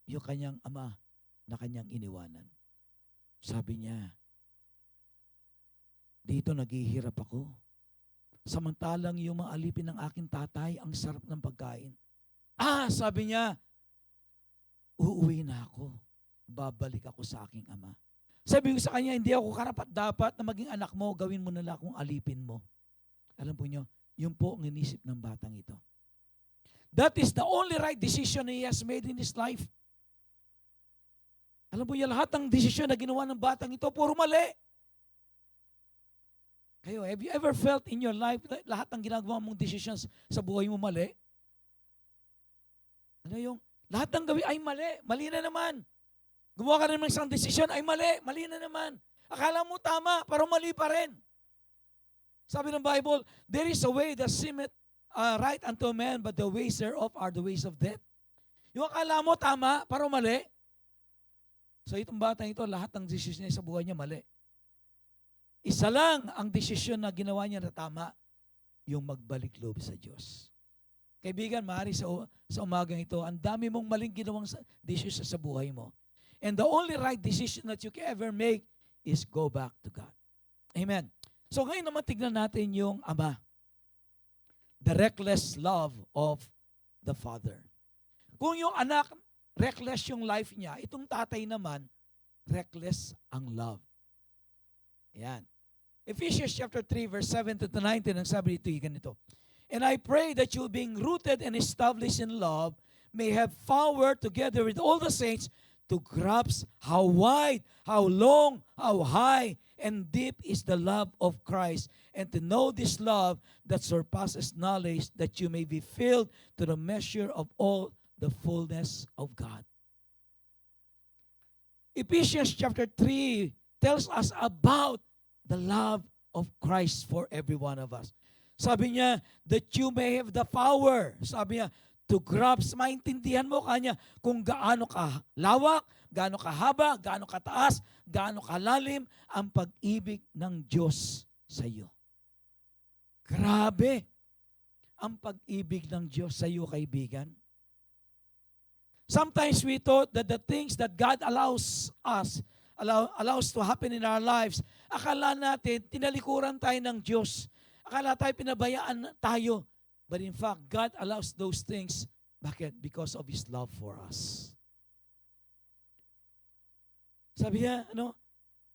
yung kanyang ama na kanyang iniwanan. Sabi niya, dito naghihirap ako. Samantalang yung mga alipin ng aking tatay, ang sarap ng pagkain. Sabi niya, uuwi na ako. babalik ako sa aking ama. Sabi ko sa kanya, hindi ako karapat-dapat na maging anak mo, gawin mo na lang kung alipin mo. Alam po nyo, yun po ang inisip ng batang ito. That is the only right decision he has made in his life. Alam po niya, lahat ng desisyon na ginawa ng batang ito, puro mali. Kayo, have you ever felt in your life, lahat ng ginagawa mong decisions sa buhay mo mali? Ano yung, lahat ng gawin ay mali. Mali na naman. Gumawa ka rin ng isang desisyon, ay mali. Mali na naman. Akala mo tama, pero mali pa rin. Sabi ng Bible, there is a way that seemeth right unto man, but the ways thereof are the ways of death. Yung akala mo tama, pero mali. So itong batang ito, lahat ng desisyon niya sa buhay niya mali. Isa lang ang desisyon na ginawa niya na tama, yung magbalik loob sa Diyos. Kaibigan, maaari sa umagang ito, ang dami mong maling ginawang desisyon sa buhay mo. And the only right decision that you can ever make is go back to God. Amen. So ngayon naman tignan natin yung Ama. The reckless love of the Father. Kung yung anak, reckless yung life niya, itong tatay naman, reckless ang love. Ayan. Ephesians chapter 3 verse 7 to 19, ang sabi dito yung ganito. And I pray that you, being rooted and established in love, may have power together with all the saints to grasp how wide, how long, how high, and deep is the love of Christ, and to know this love that surpasses knowledge, that you may be filled to the measure of all the fullness of God. Ephesians chapter 3 tells us about the love of Christ for every one of us. Sabi niya, that you may have the power, sabi niya, to grasp, maintindihan mo kanya kung gaano ka lawak, gaano kahaba, gaano kataas, gaano kalalim ang pag-ibig ng Diyos sa iyo. Grabe ang pag-ibig ng Diyos sa iyo, kaibigan. Sometimes we thought that the things that God allows to happen in our lives, akala natin, tinalikuran tayo ng Diyos. Akala tayo, pinabayaan tayo. But in fact, God allows those things. Bakit? Because of His love for us. Sabi niya,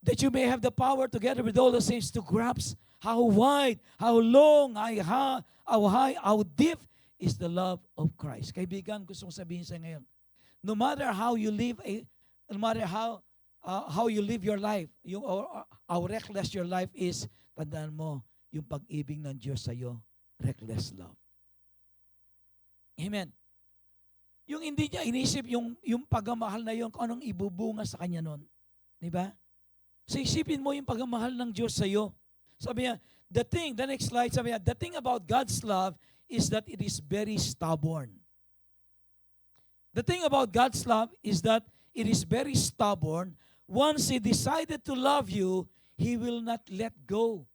that you may have the power together with all the saints to grasp how wide, how long, how high, how deep is the love of Christ. Kaibigan, gusto kong sabihin sa ngayon, no matter how you live, no matter how you live your life, or how reckless your life is, tandaan mo, yung pag-ibig ng Diyos sa iyo, reckless love. Amen. Yung hindi niya inisip yung pagmamahal na yun, kung anong ibubunga sa kanya nun. Di ba? So isipin mo yung pagmamahal ng Diyos sa iyo. Sabi niya, the next slide, sabi niya, the thing about God's love is that it is very stubborn. The thing about God's love is that it is very stubborn. Once He decided to love you, He will not let go.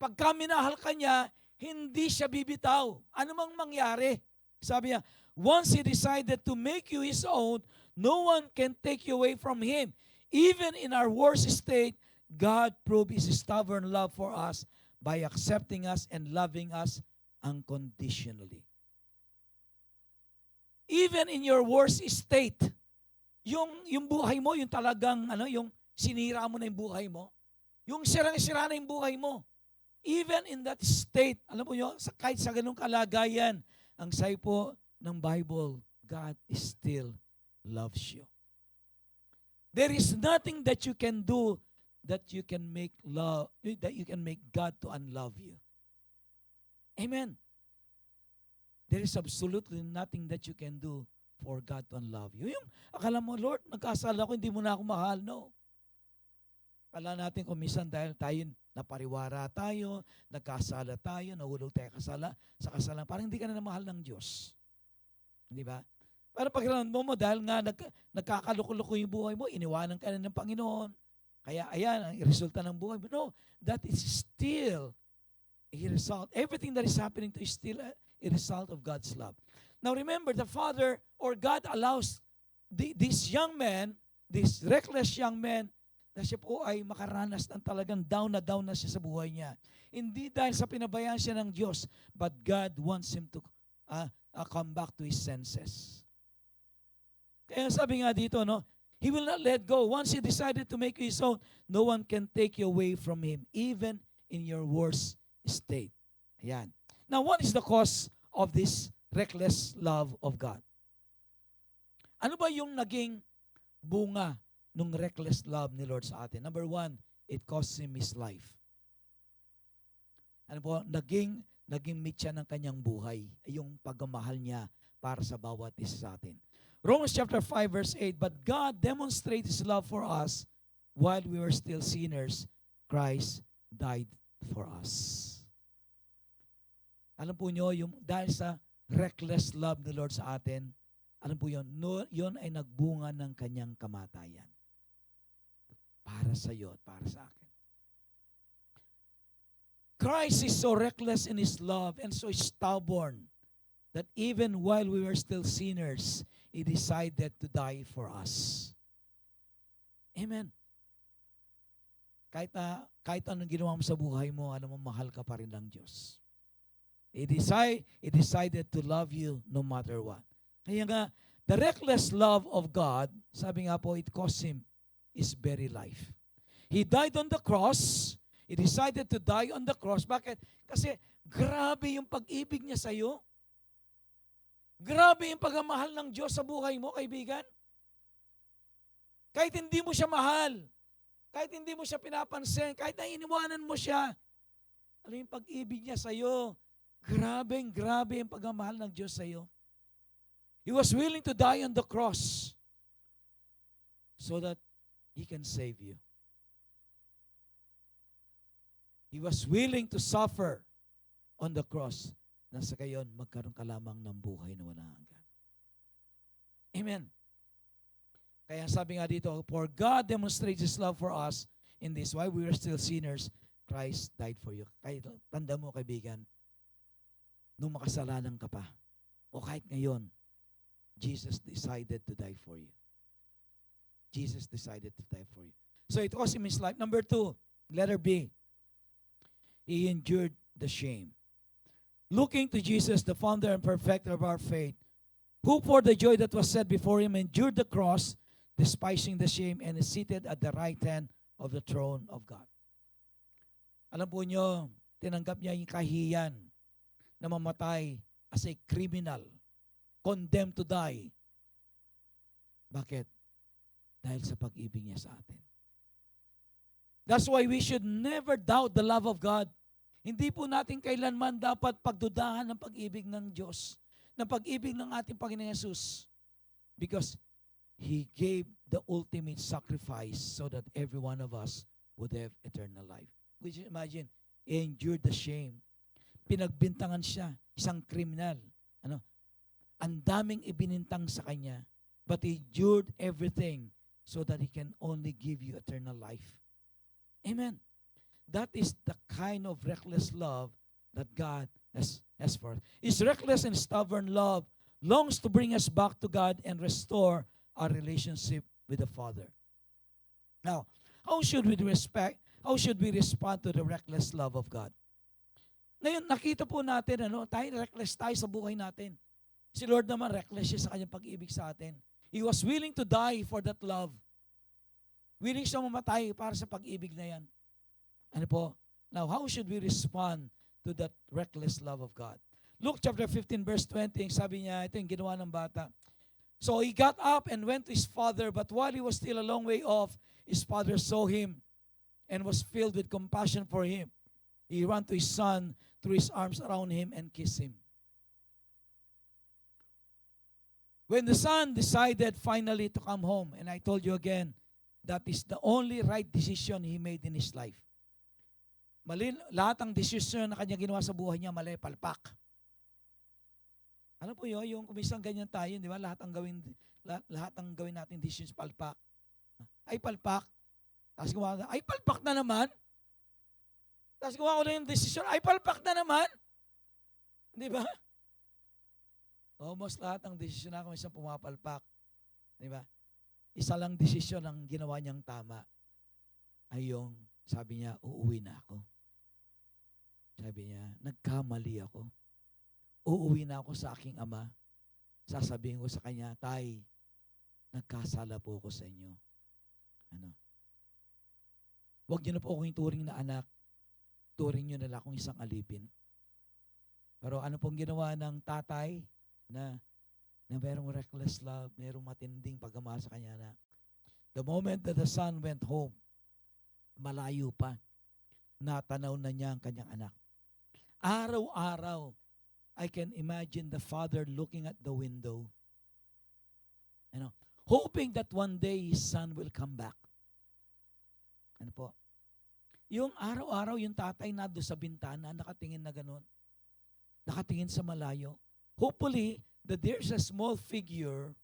Pagka minahal ka niya, hindi siya bibitaw. Ano mang mangyari. Sabi niya, once He decided to make you His own, no one can take you away from Him. Even in our worst state, God proved His stubborn love for us by accepting us and loving us unconditionally. Even in your worst state, yung buhay mo, yung talagang, yung sinira mo na yung buhay mo, yung sirang-sira na yung buhay mo, even in that state, alam mo yun, kahit sa ganung kalagayan, ang say po ng Bible, God still loves you. There is nothing that you can do that you can make God to unlove you. Amen. There is absolutely nothing that you can do for God to unlove you. Yung akala mo, Lord, nagkasala ko, hindi mo na ako mahal. No. Akala natin kung minsan dahil tayo napariwara tayo, nagkasala tayo, nahulog tayo sa kasalanan, parang hindi ka na mahal ng Diyos. Di ba? Pero pagkakaroon mo dahil nga nagkakaluko-luko yung buhay mo, iniwanan ka na ng Panginoon. Kaya ayan, ang resulta ng buhay mo. No, that is still a result. Everything that is happening to you is still a result of God's love. Now remember, the Father or God allows this young man, this reckless young man, na siya po ay makaranas ng talagang down na siya sa buhay niya. Hindi dahil sa pinabayaan siya ng Diyos, but God wants him to come back to his senses. Kaya sabi nga dito, no, He will not let go. Once He decided to make you His own, no one can take you away from Him, even in your worst state. Ayan. Now, what is the cause of this reckless love of God? Ano ba yung naging bunga ng reckless love ni Lord sa atin? Number one, it cost Him His life. Ano po, naging meet siya ng kanyang buhay, yung pagmamahal niya para sa bawat isa sa atin. Romans chapter 5 verse 8, but God demonstrated His love for us while we were still sinners. Christ died for us. Alam po nyo, yung, dahil sa reckless love ni Lord sa atin, alam po yun, yun ay nagbunga ng kanyang kamatayan. Para sa iyo at para sa akin. Christ is so reckless in His love and so stubborn that even while we were still sinners, He decided to die for us. Amen. Kahit anong ginawa mo sa buhay mo, alam mo, mahal ka pa rin ng Diyos. He decided to love you no matter what. Kaya nga, the reckless love of God, sabi nga po, it cost Him His very life. He died on the cross. He decided to die on the cross. Bakit? Kasi grabe yung pag-ibig niya sa iyo. Grabe yung pagmamahal ng Diyos sa buhay mo, kaibigan. Kahit hindi mo siya mahal, kahit hindi mo siya pinapansin, kahit na iniwanan mo siya, alam yung pag-ibig niya sa iyo. Grabe yung pagmamahal ng Diyos sa iyo. He was willing to die on the cross so that He can save you. He was willing to suffer on the cross na sa gayon magkaroon ka lamang ng buhay na walang hanggan. Amen. Kaya sabi nga dito, for God demonstrates His love for us in this, while we were still sinners, Christ died for you. Kahit tanda mo, kaibigan, nung makasalanan ka pa, o kahit ngayon, Jesus decided to die for you. Jesus decided to die for you. So it cost Him His life. Number 2, letter B, He endured the shame. Looking to Jesus, the founder and perfecter of our faith, who for the joy that was set before Him endured the cross, despising the shame, and is seated at the right hand of the throne of God. Alam po nyo, tinanggap niya yung kahiyan na mamatay as a criminal, condemned to die. Bakit? Dahil sa pag-ibig niya sa atin. That's why we should never doubt the love of God. Hindi po natin kailanman dapat pagdudahan ng pag-ibig ng Diyos, ng pag-ibig ng ating Panginoon Yesus. Because He gave the ultimate sacrifice so that every one of us would have eternal life. Could you imagine? He endured the shame. Pinagbintangan siya, isang kriminal. Ang daming ibinintang sa kanya, but He endured everything so that He can only give you eternal life. Amen. That is the kind of reckless love that God has for us. His reckless and stubborn love longs to bring us back to God and restore our relationship with the Father. Now, how should we respond to the reckless love of God? Ngayon, nakita po natin, reckless tayo sa buhay natin. Si Lord naman, reckless siya sa kanyang pag-ibig sa atin. He was willing to die for that love. Willing siya mamatay para sa pag-ibig na yan. Ano po? Now, how should we respond to that reckless love of God? Luke chapter 15 verse 20, sabi niya, ito yung ginawa ng bata. So he got up and went to his father, but while he was still a long way off, his father saw him and was filled with compassion for him. He ran to his son, threw his arms around him, and kissed him. When the son decided finally to come home, and I told you again, that is the only right decision he made in his life. Lahat ng decision na kanya ginawa sa buhay niya, mali, palpak. Ano po yun? Yung kumisang ganyan tayo, di ba? Lahat ang gawin natin decisions, palpak. Ay, palpak. Tapos gumawa, ay, palpak na naman. Tapos gumawa ko na yung decision, ay, palpak na naman. Di ba? Almost lahat ng desisyon na kung isang pumapalpak. Di ba? Isa lang desisyon ang ginawa niyang tama ay yung, sabi niya, uuwi na ako. Sabi niya, nagkamali ako. Uuwi na ako sa aking ama. Sasabihin ko sa kanya, Tay, nagkasala po ako sa inyo. Ano? Huwag niyo na po akong ituring na anak. Turing niyo na lang akong isang alipin. Pero ano pong ginawa ng tatay na merong reckless love, merong matinding pagmamahal sa kanya anak. The moment that the son went home, malayo pa, natanaw na niya ang kanyang anak. Araw-araw, I can imagine the father looking at the window, hoping that one day his son will come back. Ano po? Yung araw-araw, yung tatay na doon sa bintana, nakatingin na ganun. Nakatingin sa malayo. Hopefully, that there's a small figure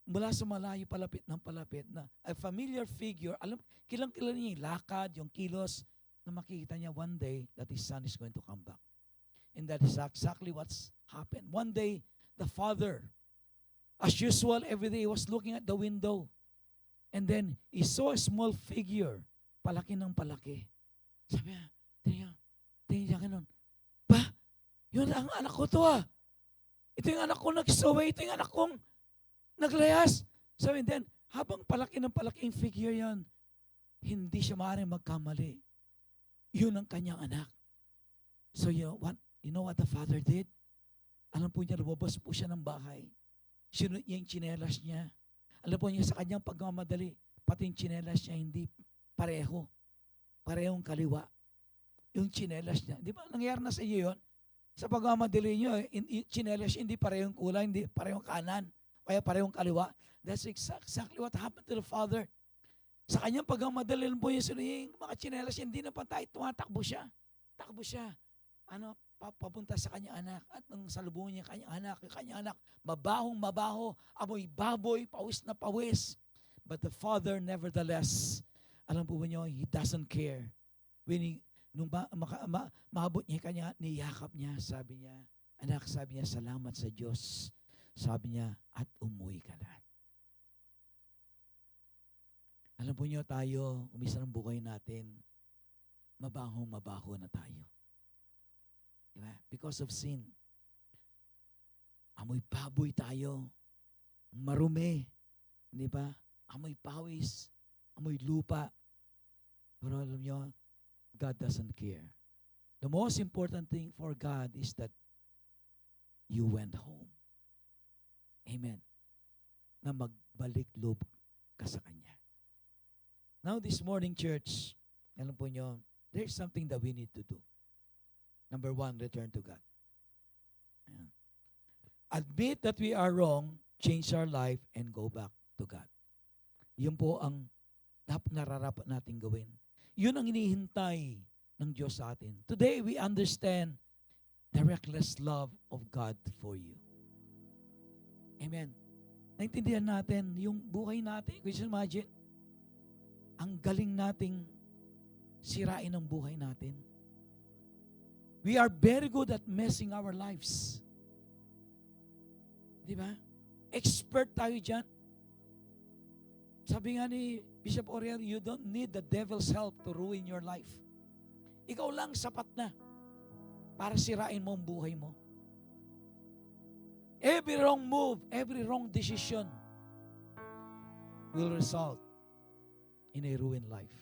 mula sa malayo, palapit ng palapit, na a familiar figure, kilang-kilala niya yung lakad, yung kilos, na makikita niya one day that his son is going to come back. And that is exactly what's happened. One day, the father, as usual, every day, was looking at the window. And then, he saw a small figure, palaki ng palaki. Sabi niya, tingin niya ganun, "Pa, yun ang anak ko to ah. Ito yung anak kong nag-away, ito yung anak kong naglayas." Sabi, then, habang palaki ng palaking figure yan, hindi siya maaaring magkamali. Yun ang kanyang anak. So, you know what the father did? Alam po niya, lumabas po siya ng bahay. Sinunod niya yung tsinelas niya. Alam po niya, sa kanyang pagmamadali, pati yung tsinelas niya hindi pareho. Parehong kaliwa. Yung tsinelas niya. Di ba nangyari na sa iyo yun? Sa pagmamadali niyo, tsinelas hindi parehong kulay, hindi parehong kanan, kaya parehong kaliwa. That's exactly what happened to the father. Sa kanyang pagmamadali po yung mga tsinelas, hindi na patay, tumatakbo siya. Takbo siya. Papunta sa kanyang anak. At nang salubungin niya kanyang anak, mabahong mabaho, amoy baboy, pawis na pawis. But the father, nevertheless, alam po ba niyo, he doesn't care. Nung maabot niya kanya, niyakap niya, sabi niya, anak, sabi niya, salamat sa Diyos. Sabi niya, at umuwi ka na. Alam po niyo, tayo, umisa ng buhay natin, mabaho na tayo. Diba? Because of sin. Amoy baboy tayo. Marumi. Diba? Amoy pawis. Amoy lupa. Pero alam niyo, God doesn't care. The most important thing for God is that you went home. Amen. Na magbalik loob ka sa Kanya. Now this morning, church, alam po niyo, there's something that we need to do. Number one, return to God. Ayan. Admit that we are wrong, change our life, and go back to God. Yun po ang nararapat natin gawin. Yun ang hinihintay ng Diyos sa atin. Today, we understand the reckless love of God for you. Amen. Naintindihan natin yung buhay natin. Can you imagine? Ang galing nating sirain ang buhay natin. We are very good at messing our lives. Di ba? Expert tayo dyan. Sabi nga ni Bishop Oriel, you don't need the devil's help to ruin your life. Ikaw lang sapat na para sirain mo ang buhay mo. Every wrong move, every wrong decision will result in a ruined life.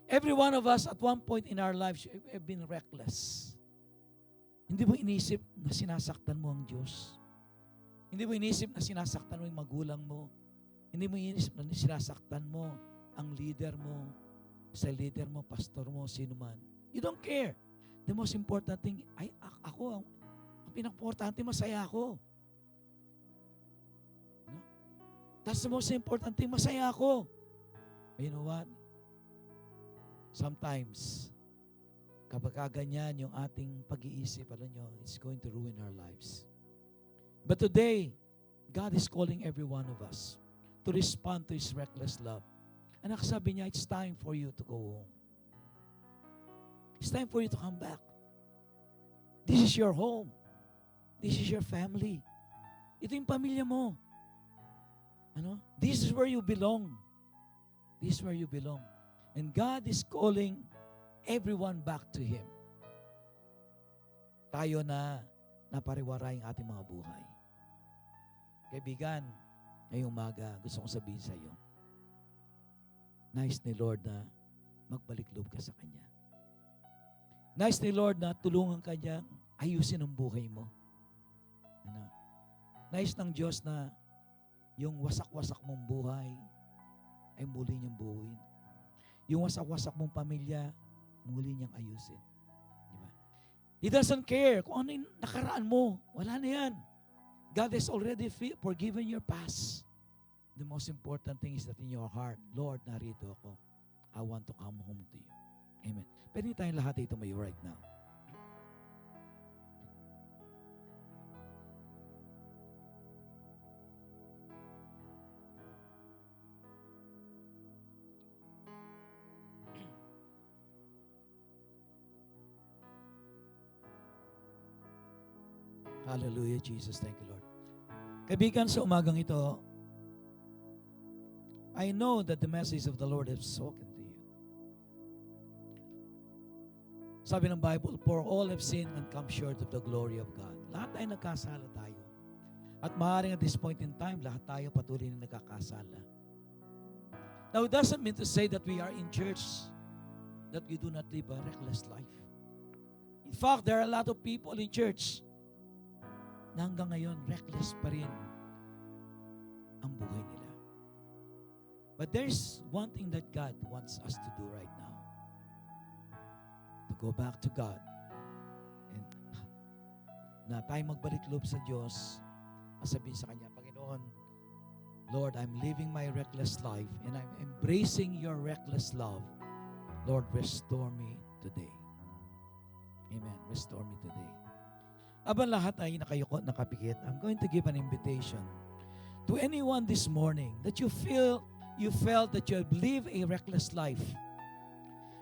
Every one of us at one point in our lives have been reckless. Hindi mo inisip na sinasaktan mo ang Diyos. Hindi mo inisip na sinasaktan mo yung magulang mo. Hindi mo inisip na sinasaktan mo ang leader mo, sa leader mo, pastor mo, sino man. You don't care. The most important thing, ang pinaka-importante, masaya ako. No? That's the most important thing, masaya ako. You know what? Sometimes, kapag ganyan yung ating pag-iisip, alam nyo, it's going to ruin our lives. But today, God is calling every one of us to respond to His reckless love. And sabi niya, it's time for you to go home. It's time for you to come back. This is your home. This is your family. Ito yung pamilya mo. This is where you belong. This is where you belong. And God is calling everyone back to Him. Tayo na napariwara yung ating mga buhay. Kaibigan, ngayong umaga, gusto kong sabihin sa iyo, nais ni Lord na magbalik loob ka sa Kanya. Nais ni Lord na tulungan ka niyang ayusin ang buhay mo. Ano? Nais ng Diyos na yung wasak-wasak mong buhay ay muli niyang buuin. Yung wasak-wasak mong pamilya, muli niyang ayusin. Diba? He doesn't care kung ano yung nakaraan mo. Wala na yan. God has already forgiven your past. The most important thing is that in your heart, Lord, narito ako. I want to come home to you. Amen. Pwede tayong lahat ito tumayo right now. Hallelujah, Jesus. Thank you, Lord. Kaibigan, sa umagang ito, I know that the message of the Lord has spoken to you. Sabi ng Bible, for all have sinned and come short of the glory of God. Lahat tayo nagkasala tayo. At maaaring at this point in time, lahat tayo patuloy na nagkakasala. Now, it doesn't mean to say that we are in church, that we do not live a reckless life. In fact, there are a lot of people in church na hanggang ngayon, reckless pa rin ang buhay nila. But there's one thing that God wants us to do right now. To go back to God. And na tayo magbalik loob sa Diyos, sabihin sa Kanya, Panginoon, Lord, I'm living my reckless life and I'm embracing your reckless love. Lord, restore me today. Amen. Restore me today. Abang lahat ay nakayuko, nakapikit, I'm going to give an invitation to anyone this morning that you felt that you have lived a reckless life.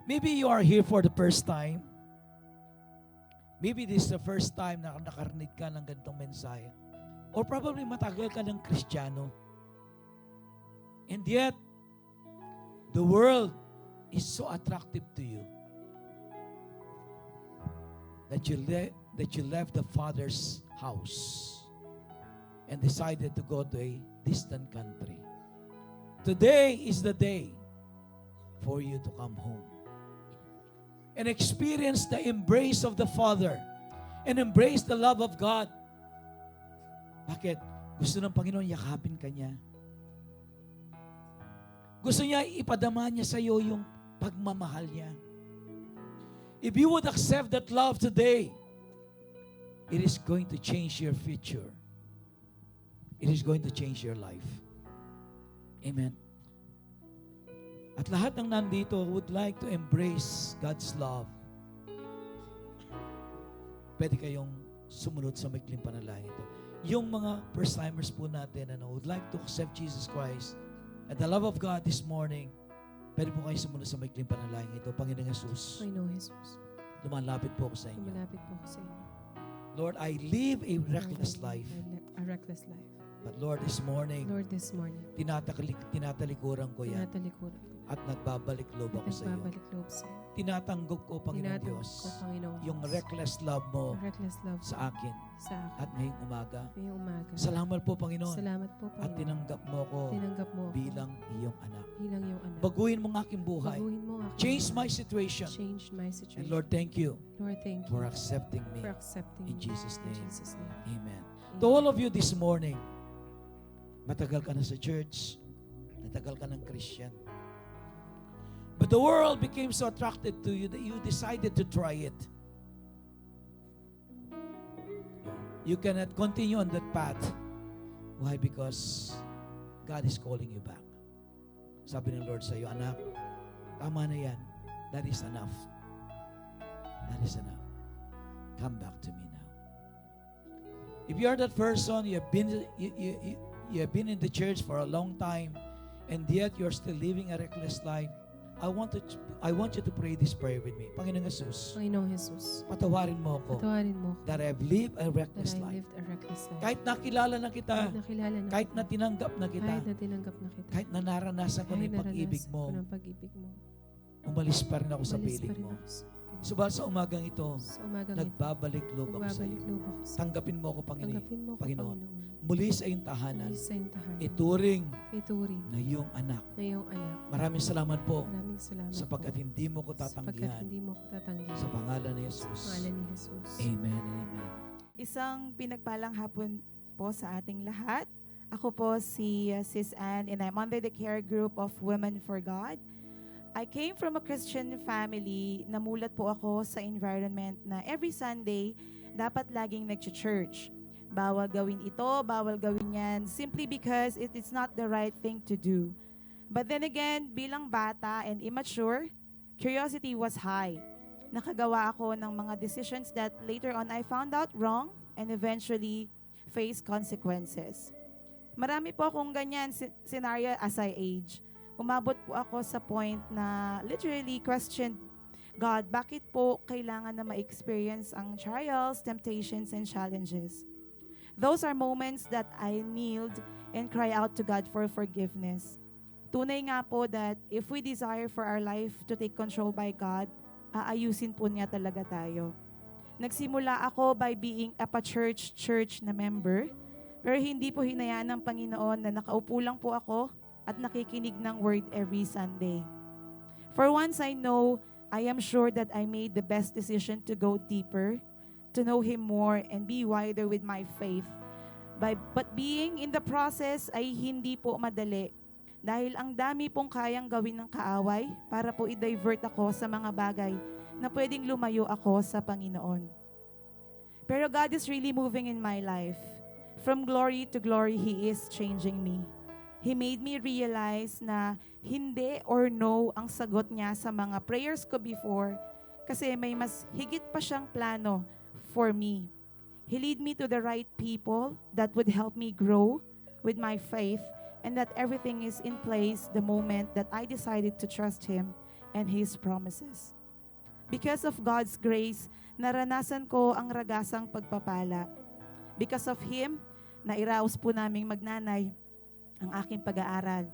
Maybe you are here for the first time. Maybe this is the first time na nakarinig ka ng ganitong mensahe. Or probably matagal ka ng Kristiyano. And yet, the world is so attractive to you that you left the Father's house and decided to go to a distant country. Today is the day for you to come home and experience the embrace of the Father and embrace the love of God. Bakit? Gusto ng Panginoon yakapin ka niya. Gusto niya ipadama niya sa iyo yung pagmamahal niya. If you would accept that love today, it is going to change your future. It is going to change your life. Amen. At lahat ng nandito would like to embrace God's love. Pwede kayong sumunod sa maikling panalangin ito. Yung mga first-timers po natin would like to accept Jesus Christ and the love of God this morning, pwede po kayo sumunod sa maikling panalangin ito. Panginoong Jesus, Panginoong Jesus, lumalapit po ako sa inyo. lumalapit po ako sa inyo. Lord, I live a reckless life. A reckless life. But Lord, this morning, Lord, this morning, tinatalikuran ko yan tinatalikuran ko. at nagbabalik loob ako sa iyo. Nagbabalik loob sa iyo. Tinatanggap ko, Panginoon Tinatanggap Diyos, ko, Panginoong yung Diyos, reckless love mo ang reckless love sa akin sa akin. at ngayong umaga. Ngayong umaga. Salamat po, Panginoon. Salamat po, At Panginoon. tinanggap mo ako Tinanggap mo ako bilang iyong anak. bilang iyong anak. Baguhin mo ang aking buhay. Baguhin mo ang aking Change buhay. my situation. Change my situation. And Lord, thank you Lord, thank you for accepting me. for accepting In me. Jesus' In name. Jesus' name. Amen. To all of you this morning, matagal ka na sa church, matagal ka ng Christian. But the world became so attracted to you that you decided to try it. You cannot continue on that path. Why? Because God is calling you back. Sabi ng Lord sa iyo, anak, tama na yan. That is enough. That is enough. Come back to me now. If you are that person, you have been in the church for a long time, and yet you're still living a reckless life, I want you to pray this prayer with me. Panginoong Jesus, Panginoong Jesus, patawarin mo ako patawarin mo ako that I have lived a that reckless I life. lived a reckless life. Kahit nakilala na kita, Kahit nakilala na kahit na kita, tinanggap na kita, kahit na tinanggap na kita, kahit na naranasan ko na kahit yung pag-ibig naranasan mo, ko ng pag-ibig mo, umalis pa rin ako sa umalis pa piling rin mo. ako sa piling mo. Suba sa umagang ito, Sa umagang ito, nagbabalik loob ako sa nagbabalik iyo. loob ako sa iyo. Tanggapin mo ako, Panginoon. Tanggapin mo ako, Panginoon. Panginoon. Muli sa iyong tahanan, Muli sa iyong tahanan. ituring Ituring na iyong anak. na iyong anak. Maraming salamat po Maraming salamat sapagkat po. hindi mo ko Sapagkat tatanggihan hindi mo ko tatanggihan. sa pangalan ni Jesus. Pangalan ni Jesus. Amen and amen. Isang pinagpalang hapon po sa ating lahat. Ako po si Sis Ann and I'm under the care group of Women for God. I came from a Christian family. Namulat po ako sa environment na every Sunday dapat laging nag-church. Bawal gawin ito, bawal gawin yan, simply because it is not the right thing to do. But then again, bilang bata and immature, curiosity was high. Nakagawa ako ng mga decisions that later on I found out wrong and eventually faced consequences. Marami po akong ganyan scenario as I age. Umabot po ako sa point na literally questioned, God, bakit po kailangan na ma-experience ang trials, temptations, and challenges? Those are moments that I kneeled and cry out to God for forgiveness. Tunay nga po that if we desire for our life to take control by God, aayusin po niya talaga tayo. Nagsimula ako by being a church na member, pero hindi po hinayaan ng Panginoon na nakaupo lang po ako at nakikinig ng word every Sunday. For once I know, I am sure that I made the best decision to go deeper, to know Him more, and be wider with my faith. But being in the process ay hindi po madali. Dahil ang dami pong kayang gawin ng kaaway para po i-divert ako sa mga bagay na pwedeng lumayo ako sa Panginoon. Pero God is really moving in my life. From glory to glory, He is changing me. He made me realize na hindi or no ang sagot niya sa mga prayers ko before kasi may mas higit pa siyang plano for me. He lead me to the right people that would help me grow with my faith and that everything is in place the moment that I decided to trust Him and His promises. Because of God's grace, naranasan ko ang ragasang pagpapala. Because of Him, nairaos po naming magnanay ang aking pag-aaral.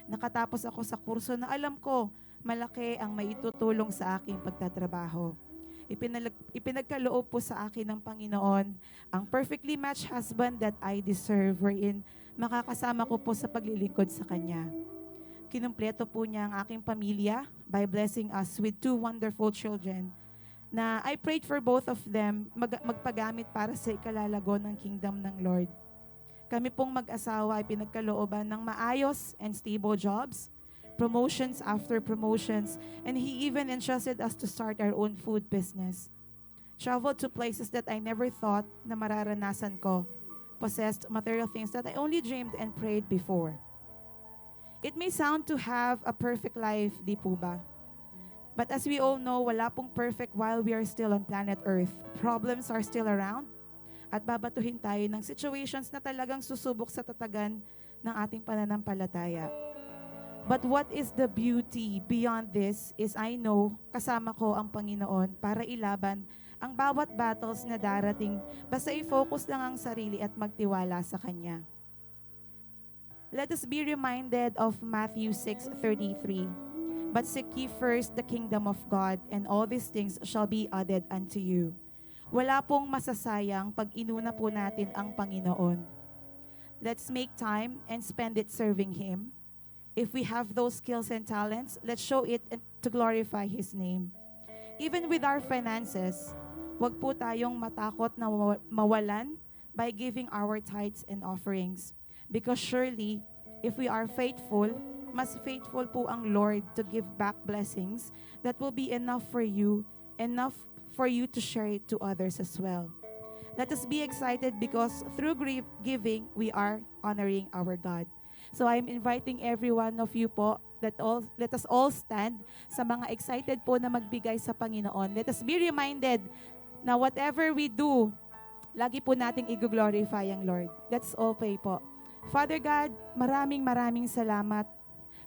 Nakatapos ako sa kurso na alam ko malaki ang maitutulong sa aking pagtatrabaho. Ipinagkaloob po sa akin ng Panginoon ang perfectly matched husband that I deserve, wherein makakasama ko po sa paglilingkod sa Kanya. Kinumpleto po niya ang aking pamilya by blessing us with 2 wonderful children na I prayed for both of them magpagamit para sa ikalalago ng kingdom ng Lord. Kami pong mag-asawa ay pinagkalooban ng maayos and stable jobs, promotions after promotions, and He even entrusted us to start our own food business. Traveled to places that I never thought na mararanasan ko, possessed material things that I only dreamed and prayed before. It may sound to have a perfect life, di po ba? But as we all know, wala pong perfect while we are still on planet Earth. Problems are still around at babatuhin tayo ng situations na talagang susubok sa tatagan ng ating pananampalataya. But what is the beauty beyond this is I know kasama ko ang Panginoon para ilaban ang bawat battles na darating basta i-focus lang ang sarili at magtiwala sa Kanya. Let us be reminded of Matthew 6:33. But seek ye first the kingdom of God, and all these things shall be added unto you. Wala pong masasayang pag inuna po natin ang Panginoon. Let's make time and spend it serving Him. If we have those skills and talents, let's show it to glorify His name. Even with our finances, wag po tayong matakot na mawalan by giving our tithes and offerings. Because surely, if we are faithful, mas faithful po ang Lord to give back blessings that will be enough for you to share it to others as well. Let us be excited because through giving, we are honoring our God. So I'm inviting every one of you po that let us all stand sa mga excited po na magbigay sa Panginoon. Let us be reminded na whatever we do, lagi po nating i-glorify ang Lord. Let's all pray po. Father God, maraming salamat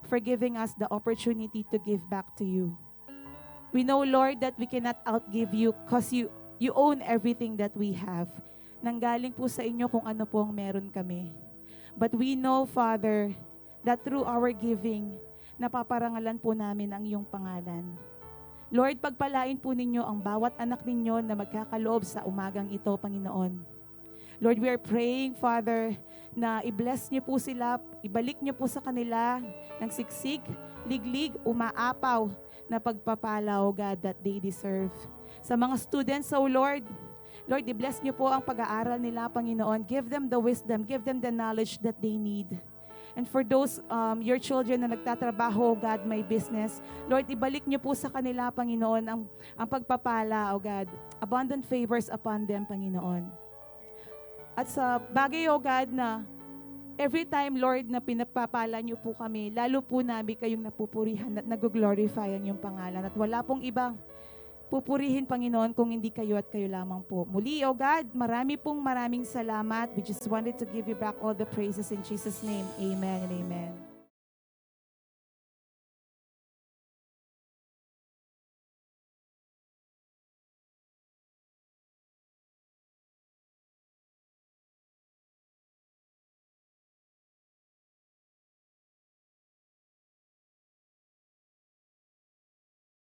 for giving us the opportunity to give back to you. We know, Lord, that we cannot outgive you because you own everything that we have. Nanggaling po sa inyo kung ano po ang meron kami. But we know, Father, that through our giving, napaparangalan po namin ang iyong pangalan. Lord, pagpalain po ninyo ang bawat anak ninyo na magkakaloob sa umagang ito, Panginoon. Lord, we are praying, Father, na i-bless niyo po sila, ibalik niyo po sa kanila ng siksik, liglig, umaapaw na pagpapala, O God, that they deserve. Sa mga students, O Lord, i-bless niyo po ang pag-aaral nila, Panginoon. Give them the wisdom, give them the knowledge that they need. And for those, your children na nagtatrabaho, God, may business, Lord, ibalik niyo po sa kanila, Panginoon, ang pagpapala, O God. Abundant favors upon them, Panginoon. At sa bagay, O God, na every time, Lord, na pinapapala niyo po kami, lalo po namin kayong napupurihan at nag-glorify ang iyong pangalan. At wala pong ibang pupurihin, Panginoon, kung hindi kayo at kayo lamang po. Muli, O God, maraming salamat. We just wanted to give you back all the praises in Jesus' name. Amen and amen.